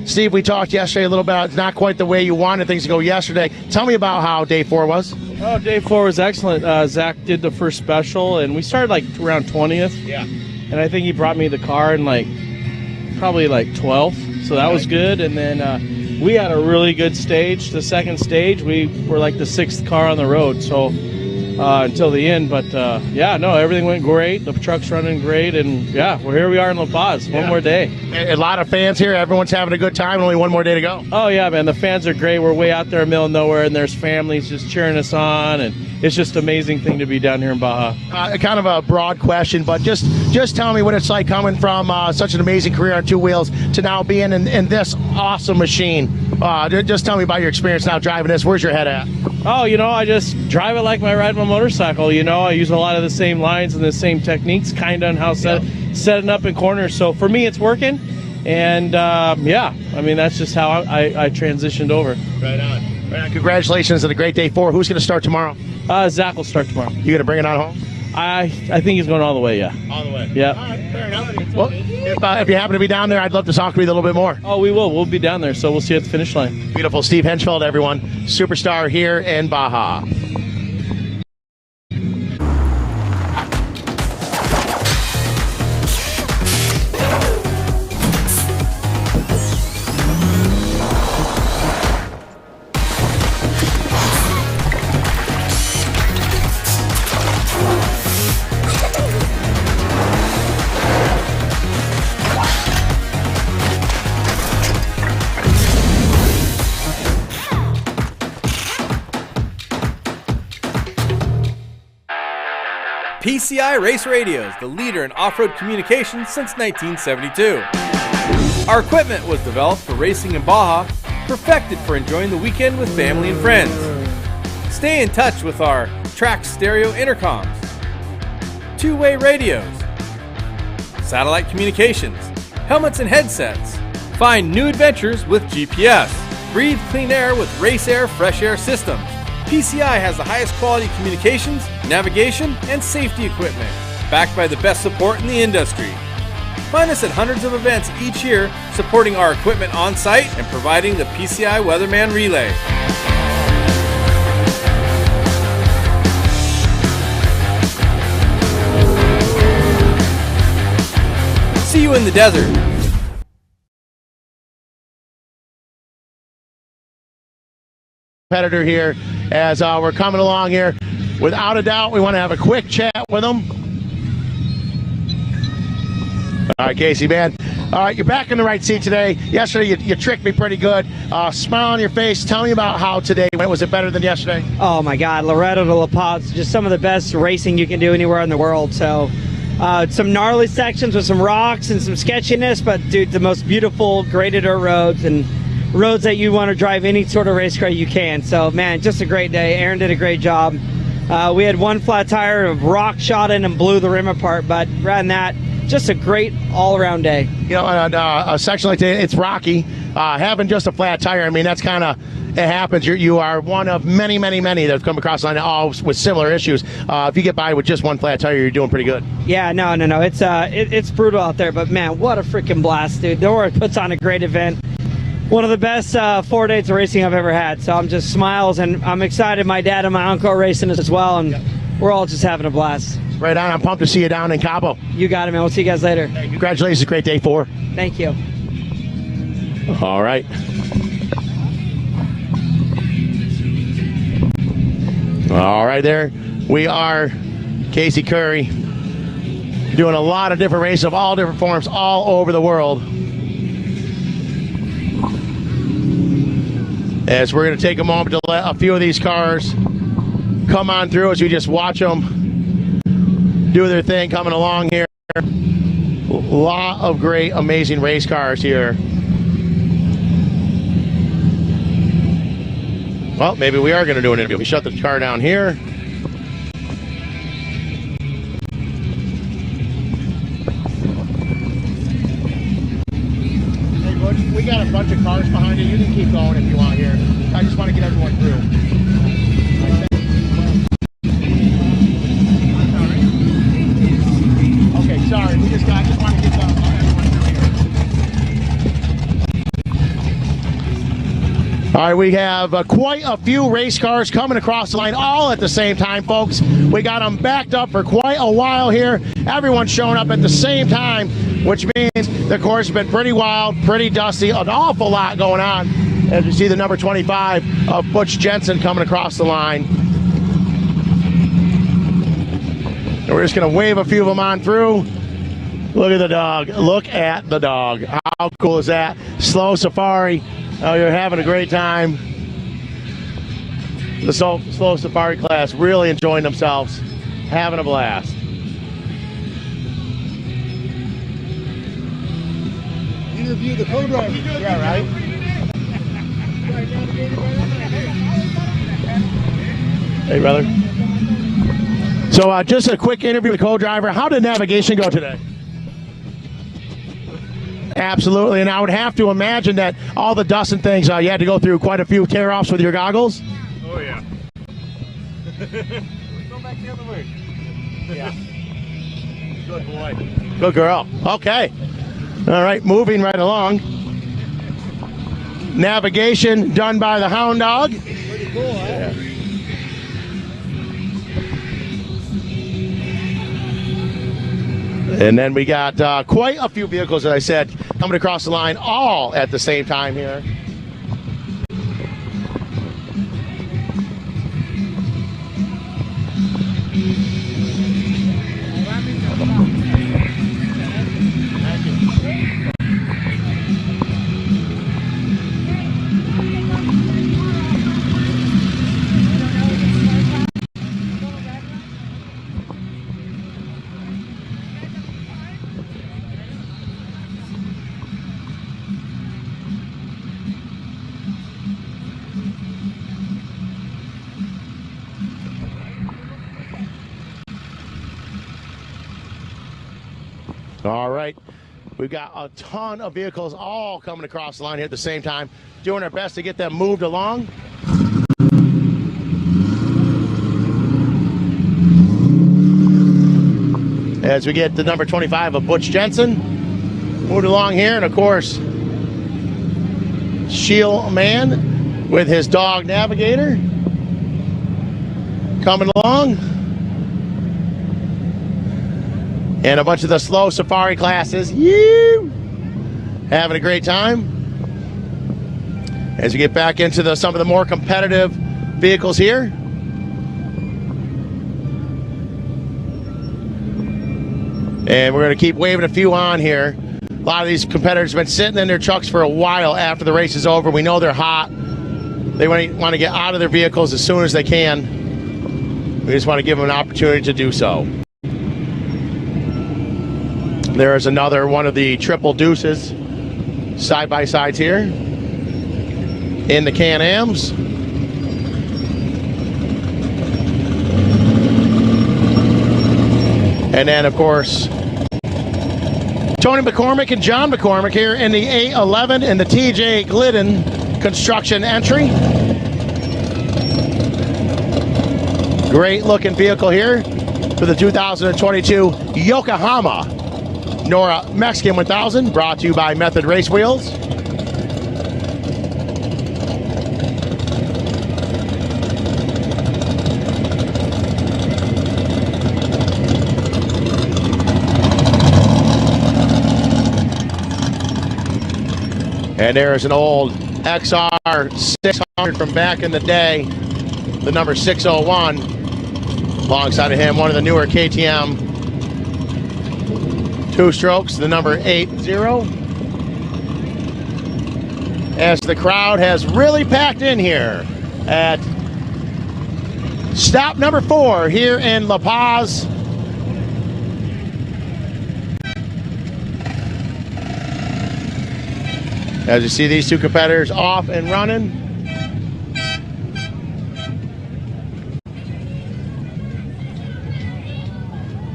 Steve, we talked yesterday a little bit. It's not quite the way you wanted things to go yesterday. Tell me about how day 4 was. Oh, day 4 was excellent. Zach did the first special, and we started like around 20th. Yeah. And I think he brought me the car in probably 12th, so that was good. And then we had a really good stage. The second stage, we were like the 6th car on the road, so until the end. But yeah, no, everything went great. The truck's running great, and yeah, here we are in La Paz. One more day. A lot of fans here. Everyone's having a good time. Only one more day to go. Oh yeah, man, the fans are great. We're way out there in the middle of nowhere, and there's families just cheering us on, and it's just an amazing thing to be down here in Baja. Kind of a broad question, but just tell me what it's like coming from such an amazing career on 2 wheels to now being in this awesome machine. Just tell me about your experience now driving this. Where's your head at? Oh, I just drive it like I ride my motorcycle. I use a lot of the same lines and the same techniques, kind of, on how setting up in corners. So for me, it's working. And yeah, I mean, that's just how I transitioned over. Right on. Congratulations on a great day 4. Who's going to start tomorrow? Zach will start tomorrow. You going to bring it on home? I think he's going all the way, yeah. All the way? Yeah. All right, fair enough. Well, if you happen to be down there, I'd love to talk to you a little bit more. Oh, we will. We'll be down there, so we'll see you at the finish line. Beautiful. Steve Hengeveld, everyone. Superstar here in Baja. PCI Race Radios, the leader in off-road communications since 1972. Our equipment was developed for racing in Baja, perfected for enjoying the weekend with family and friends. Stay in touch with our track stereo intercoms, two-way radios, satellite communications, helmets and headsets. Find new adventures with GPS. Breathe clean air with Race Air Fresh Air Systems. PCI has the highest quality communications, navigation, and safety equipment, backed by the best support in the industry. Find us at hundreds of events each year, supporting our equipment on site and providing the PCI Weatherman Relay. See you in the desert. Competitor here as we're coming along here. Without a doubt, we want to have a quick chat with him. All right, Casey, man. All right, you're back in the right seat today. Yesterday, you tricked me pretty good. Smile on your face. Tell me about how today went. Was it better than yesterday? Oh, my God. Loretto to La Paz, just some of the best racing you can do anywhere in the world. So some gnarly sections with some rocks and some sketchiness, but, dude, the most beautiful graded dirt roads and roads that you want to drive any sort of race car you can. So, man, just a great day. Aaron did a great job. We had one flat tire of rock shot in and blew the rim apart, but rather than that, just a great all-around day. You know, a section like that, it's rocky. Having just a flat tire, I mean, that's kind of, it happens. You are one of many, many, many that have come across the line, all with similar issues. If you get by with just one flat tire, you're doing pretty good. Yeah, no. It's brutal out there, but, man, what a freaking blast, dude. Norway puts on a great event. One of the best 4 days of racing I've ever had. So I'm just smiles, and I'm excited. My dad and my uncle are racing as well, and we're all just having a blast. Right on. I'm pumped to see you down in Cabo. You got it, man. We'll see you guys later. Hey, congratulations. Great day 4. Thank you. All right. All right, there we are. Casey Currie doing a lot of different races of all different forms all over the world. As we're going to take a moment to let a few of these cars come on through as we just watch them do their thing coming along here. A lot of great, amazing race cars here. Well, maybe we are going to do an interview. We shut the car down here. We got a bunch of cars behind you. You can keep going if you want here. I just want to get everyone through. Okay, sorry. I just want to get everyone through here. All right, we have quite a few race cars coming across the line all at the same time, folks. We got them backed up for quite a while here. Everyone's showing up at the same time, which means the course has been pretty wild, pretty dusty, an awful lot going on. As you see the number 25 of Butch Jensen coming across the line. And we're just going to wave a few of them on through. Look at the dog. Look at the dog. How cool is that? Slow Safari. Oh, you're having a great time. The slow Safari class really enjoying themselves, having a blast. Interview the co-driver. Yeah, right? Hey, brother. So just a quick interview with the co-driver. How did navigation go today? Absolutely, and I would have to imagine that all the dust and things, you had to go through quite a few tear-offs with your goggles? Oh, yeah. Go back the other way. Yeah. Good boy. Good girl. Okay. All right, moving right along. Navigation done by the Hound Dog. Pretty cool, huh? Yeah. And then we got quite a few vehicles, as I said, coming across the line all at the same time here. All right. We've got a ton of vehicles all coming across the line here at the same time, doing our best to get them moved along. As we get to number 25 of Butch Jensen moved along here, and of course, Shield Man with his dog Navigator coming along. And a bunch of the slow safari classes, having a great time. As we get back into some of the more competitive vehicles here. And we're going to keep waving a few on here. A lot of these competitors have been sitting in their trucks for a while after the race is over. We know they're hot. They want to get out of their vehicles as soon as they can. We just want to give them an opportunity to do so. There's another one of the triple deuces side-by-sides here in the Can-Ams. And then, of course, Tony McCormick and John McCormick here in the A11 and the TJ Glidden construction entry. Great looking vehicle here for the 2022 Yokohama Norra Mexican 1000, brought to you by Method Race Wheels. And there's an old XR 600 from back in the day, the number 601. Alongside of him, one of the newer KTM two-strokes, the number 80. As the crowd has really packed in here at stop number 4 here in La Paz. As you see these two competitors off and running.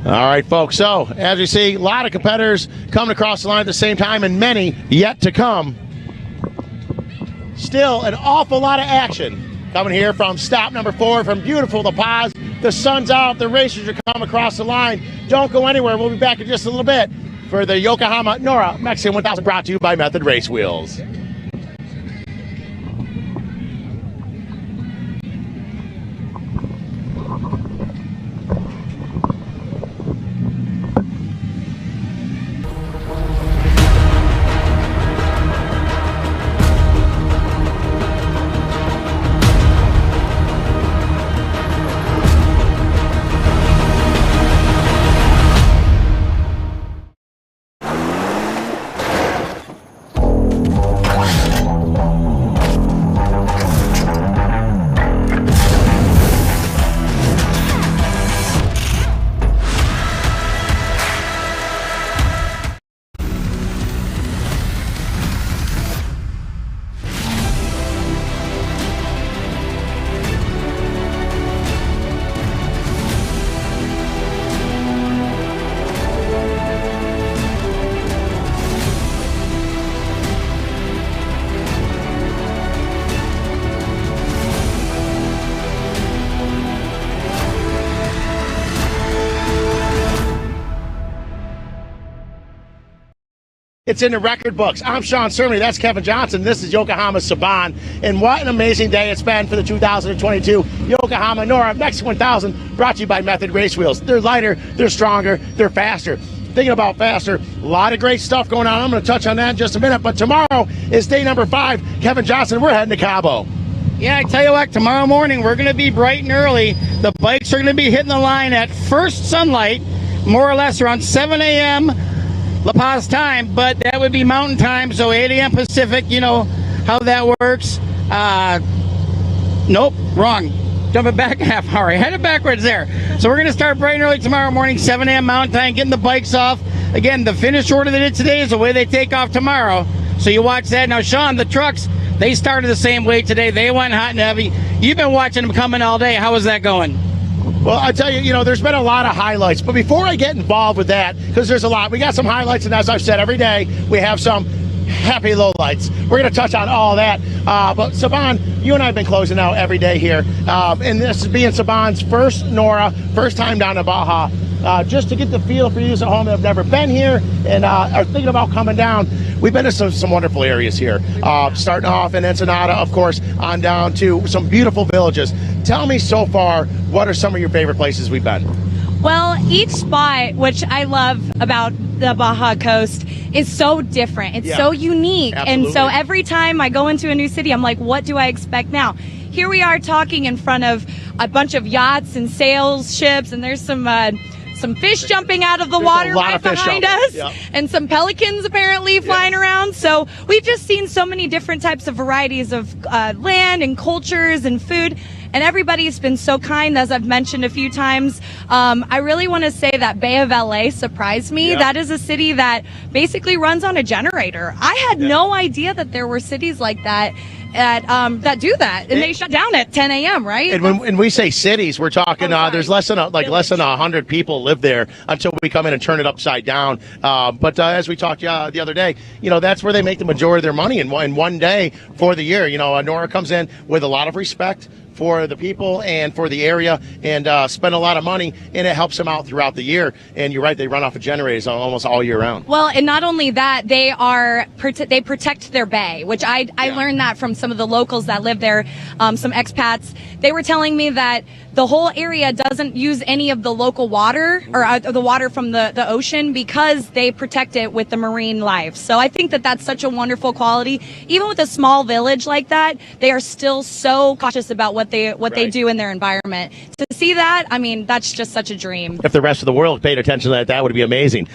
All right, folks, so as you see, a lot of competitors coming across the line at the same time and many yet to come. Still an awful lot of action coming here from stop number 4 from beautiful La Paz. The sun's out, the racers are coming across the line. Don't go anywhere, we'll be back in just a little bit for the Yokohama Norra Mexican 1000, brought to you by Method Race Wheels. It's in the record books. I'm Sean Cerny. That's Kevin Johnson. This is Yokohama Saban. And what an amazing day it's been for the 2022 Yokohama Norra Mexican 1000, brought to you by Method Race Wheels. They're lighter, they're stronger, they're faster. Thinking about faster, a lot of great stuff going on. I'm going to touch on that in just a minute. But tomorrow is day number 5. Kevin Johnson, we're heading to Cabo. Yeah, I tell you what, tomorrow morning we're going to be bright and early. The bikes are going to be hitting the line at first sunlight, more or less around 7 a.m. La Paz time, but that would be mountain time, so 8 a.m. Pacific. You know how that works. Nope, wrong. Jumping back a half hour. I had it backwards there. So we're going to start bright and early tomorrow morning, 7 a.m. mountain time, getting the bikes off. Again, the finish order they did today is the way they take off tomorrow. So you watch that. Now, Sean, the trucks, they started the same way today. They went hot and heavy. You've been watching them coming all day. How is that going? Well, I tell you, there's been a lot of highlights. But before I get involved with that, because there's a lot, we got some highlights, and as I've said, every day we have some happy lowlights. We're going to touch on all that. But Saban, you and I have been closing out every day here. And this is being Saban's first NORA, first time down to Baja. Just to get the feel for you at home that have never been here and are thinking about coming down. We've been to some wonderful areas here, starting off in Ensenada, of course, on down to some beautiful villages. Tell me so far, what are some of your favorite places we've been? Well, each spot, which I love about the Baja Coast, is so different. It's so unique. Absolutely. And so every time I go into a new city, I'm like, what do I expect now? Here we are talking in front of a bunch of yachts and sails ships, and there's some fish jumping out of the water right behind us, and some pelicans apparently flying around. So we've just seen so many different types of varieties of land and cultures and food. And everybody's been so kind, as I've mentioned a few times. I really want to say that Bay of LA surprised me. That is a city that basically runs on a generator. I had no idea that there were cities like that that do that, and they shut down at 10 a.m. Right? And when we say cities, we're talking there's less than 100 people live there until we come in and turn it upside down. But as we talked the other day, that's where they make the majority of their money in one day for the year. NORA comes in with a lot of respect for the people and for the area, and spend a lot of money, and it helps them out throughout the year. And you're right, they run off of generators almost all year round. Well, and not only that, they protect their bay, which I learned that from some of the locals that live there, some expats. They were telling me that the whole area doesn't use any of the local water or the water from the ocean because they protect it with the marine life. So I think that that's such a wonderful quality. Even with a small village like that, they are still so cautious about what they do in their environment. To see that, I mean, that's just such a dream. If the rest of the world paid attention to that would be amazing.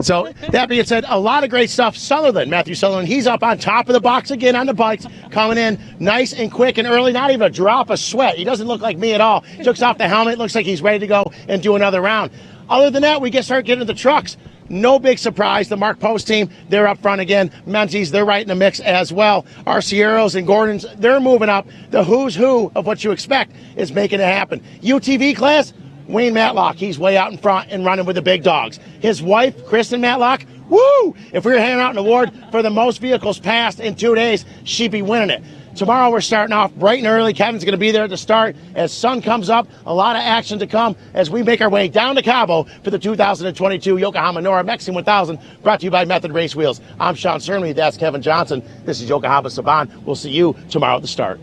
So that being said, a lot of great stuff. Matthew Sutherland, he's up on top of the box again on the bikes, coming in nice and quick and early, not even a drop of sweat. He doesn't look like me at all. Takes off the helmet, looks like he's ready to go and do another round. Other than that, we start getting to the trucks. No big surprise. The Mark Post team, they're up front again. Menzies, they're right in the mix as well. Arcieros and Gordons, they're moving up. The who's who of what you expect is making it happen. UTV class, Wayne Matlock, he's way out in front and running with the big dogs. His wife, Kristen Matlock, woo! If we were handing out an award for the most vehicles passed in 2 days, she'd be winning it. Tomorrow we're starting off bright and early. Kevin's going to be there at the start as sun comes up. A lot of action to come as we make our way down to Cabo for the 2022 Yokohama Norra Mexican 1000, brought to you by Method Race Wheels. I'm Sean Cernley. That's Kevin Johnson. This is Yokohama Saban. We'll see you tomorrow at the start.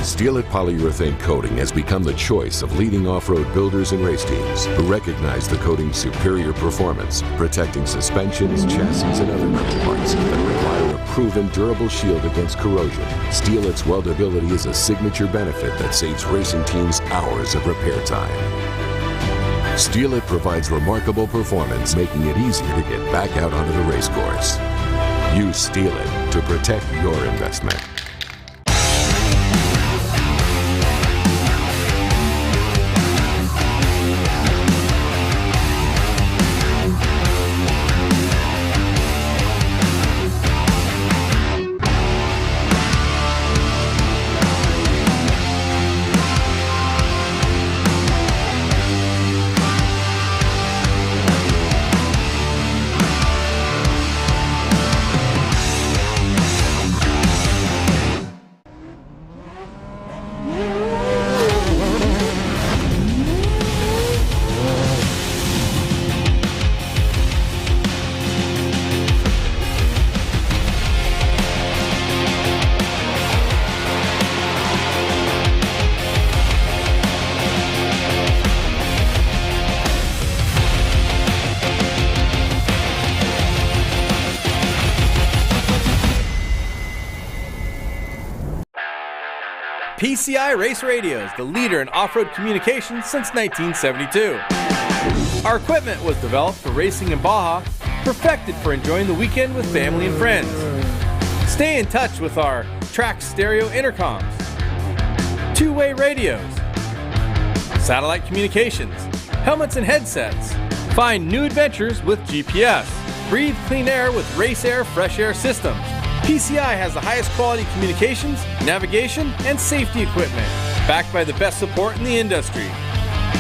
Steel-It polyurethane coating has become the choice of leading off-road builders and race teams who recognize the coating's superior performance, protecting suspensions, chassis, and other metal parts that require a proven durable shield against corrosion. Steel-It's weldability is a signature benefit that saves racing teams hours of repair time. Steel-It provides remarkable performance, making it easier to get back out onto the race course. Use Steel-It to protect your investment. PCI Race Radios, the leader in off-road communications since 1972. Our equipment was developed for racing in Baja, perfected for enjoying the weekend with family and friends. Stay in touch with our track stereo intercoms, two-way radios, satellite communications, helmets and headsets. Find new adventures with GPS. Breathe clean air with Race Air Fresh Air systems. PCI has the highest quality communications, navigation, and safety equipment, backed by the best support in the industry.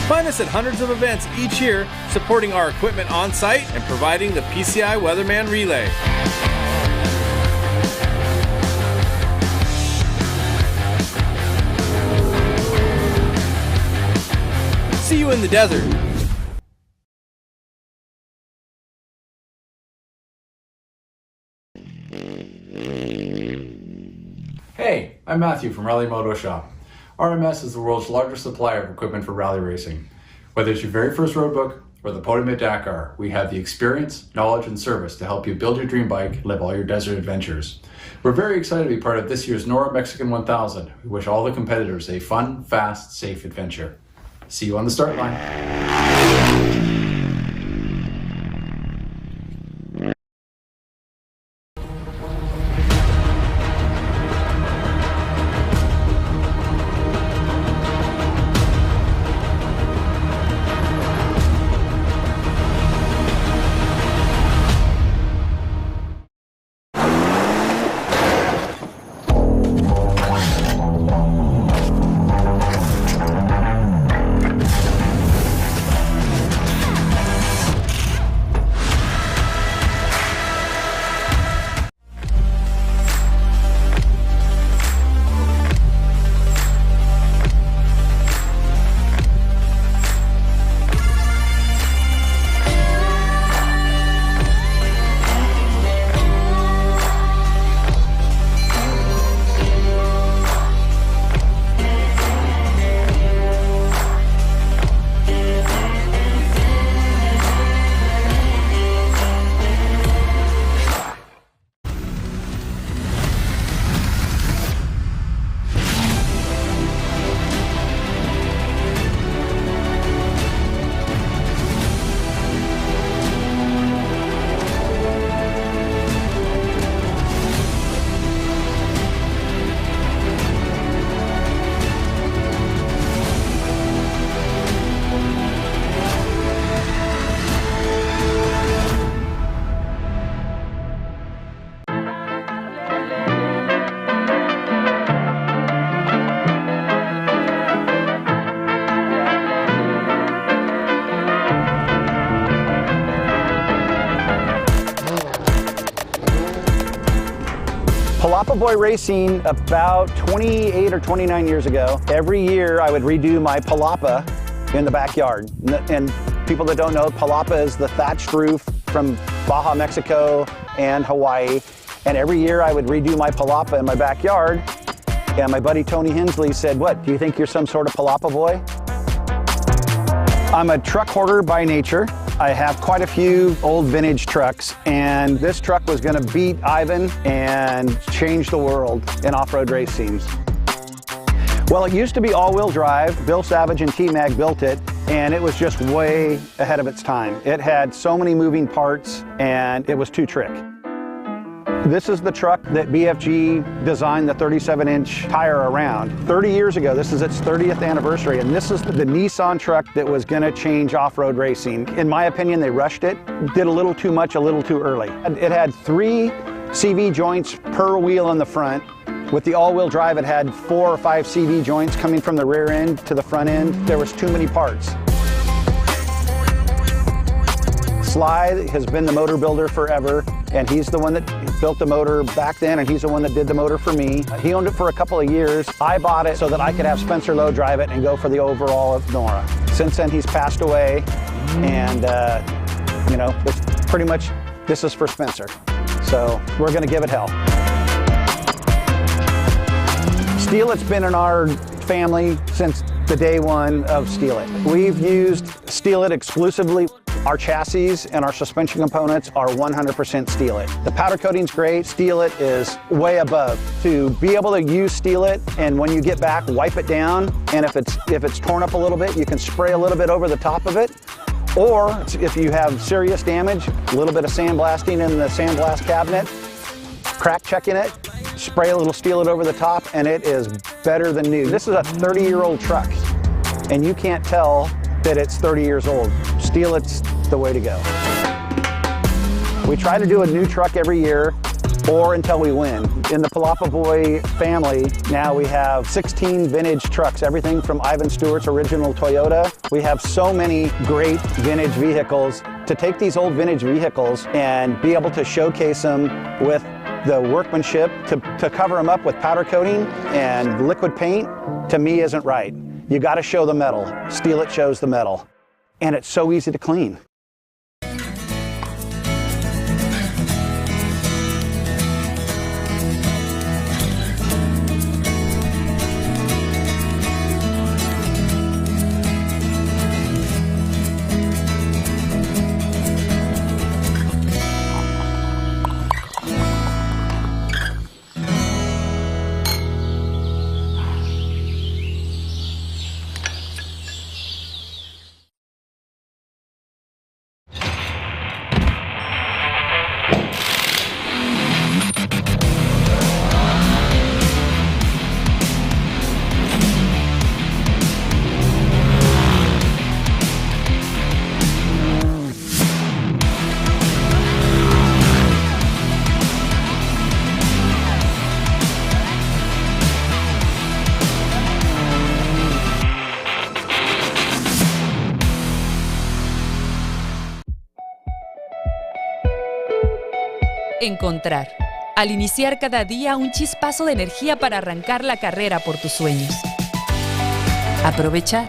Find us at hundreds of events each year, supporting our equipment on site and providing the PCI Weatherman Relay. See you in the desert. Hey, I'm Matthew from Rally Moto Shop. RMS is the world's largest supplier of equipment for rally racing. Whether it's your very first road book or the podium at Dakar, we have the experience, knowledge, and service to help you build your dream bike, live all your desert adventures. We're very excited to be part of this year's Norra Mexican 1000. We wish all the competitors a fun, fast, safe adventure. See you on the start line. Palapa Boy Racing about 28 or 29 years ago. Every year I would redo my Palapa in the backyard. And people that don't know, Palapa is the thatched roof from Baja, Mexico and Hawaii. And every year I would redo my Palapa in my backyard. And my buddy Tony Hensley said, "What, do you think you're some sort of Palapa boy?" I'm a truck hoarder by nature. I have quite a few old vintage trucks, and this truck was going to beat Ivan and change the world in off-road racing. Well, it used to be all-wheel drive. Bill Savage and T-Mag built it, and it was just way ahead of its time. It had so many moving parts, and it was too trick. This is the truck that BFG designed the 37-inch tire around. 30 years ago, this is its 30th anniversary, and this is the Nissan truck that was gonna change off-road racing. In my opinion, they rushed it, did a little too much, a little too early. It had 3 CV joints per wheel in the front. With the all-wheel drive, it had 4 or 5 CV joints coming from the rear end to the front end. There was too many parts. Sly has been the motor builder forever, and he's the one that built the motor back then, and he's the one that did the motor for me. He owned it for a couple of years. I bought it so that I could have Spencer Lowe drive it and go for the overall of Norra. Since then, he's passed away, and you know, it's pretty much, this is for Spencer. So we're gonna give it hell. Steel It's been in our family since the day one of Steel It. We've used Steel It exclusively Our chassis and our suspension components are 100% Steel-It. The powder coating's great. Steel-It is way above. To be able to use Steel-It and when you get back, wipe it down, and if it's torn up a little bit, you can spray a little bit over the top of it. Or if you have serious damage, a little bit of sandblasting in the sandblast cabinet, crack checking it, spray a little Steel-It over the top, and it is better than new. This is a 30-year-old truck, and you can't tell that it's 30 years old. Steel-It's the way to go. We try to do a new truck every year or until we win. In the Palapa Boy family, now we have 16 vintage trucks, everything from Ivan Stewart's original Toyota. We have so many great vintage vehicles. To take these old vintage vehicles and be able to showcase them with the workmanship, to cover them up with powder coating and liquid paint, to me isn't right. You got to show the metal. Steel-It shows the metal. And it's so easy to clean. Encontrar. Al iniciar cada día un chispazo de energía para arrancar la carrera por tus sueños. Aprovechar.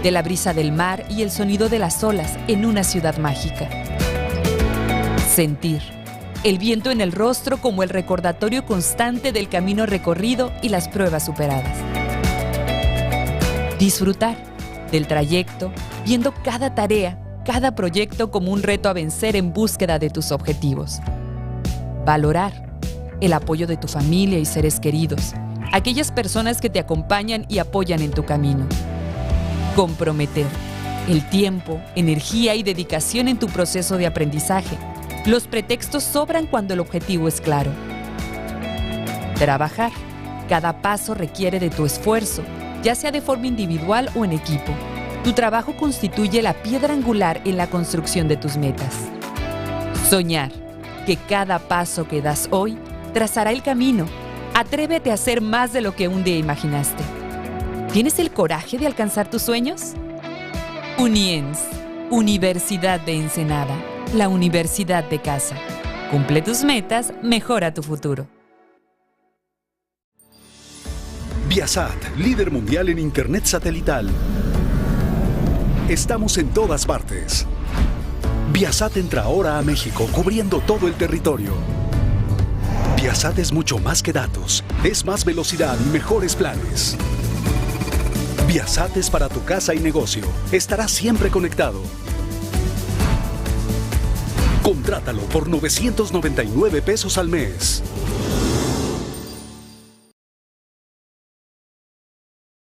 De la brisa del mar y el sonido de las olas en una ciudad mágica. Sentir. El viento en el rostro como el recordatorio constante del camino recorrido y las pruebas superadas. Disfrutar. Del trayecto, viendo cada tarea, cada proyecto como un reto a vencer en búsqueda de tus objetivos. Valorar el apoyo de tu familia y seres queridos, aquellas personas que te acompañan y apoyan en tu camino. Comprometer el tiempo, energía y dedicación en tu proceso de aprendizaje. Los pretextos sobran cuando el objetivo es claro. Trabajar. Cada paso requiere de tu esfuerzo, ya sea de forma individual o en equipo. Tu trabajo constituye la piedra angular en la construcción de tus metas. Soñar. Que cada paso que das hoy trazará el camino. Atrévete a hacer más de lo que un día imaginaste. ¿Tienes el coraje de alcanzar tus sueños? UNIENS, Universidad de Ensenada, la universidad de casa. Cumple tus metas, mejora tu futuro. Viasat, líder mundial en Internet satelital. Estamos en todas partes. Viasat entra ahora a México, cubriendo todo el territorio. Viasat es mucho más que datos, es más velocidad y mejores planes. Viasat es para tu casa y negocio, estarás siempre conectado. Contrátalo por $999 al mes.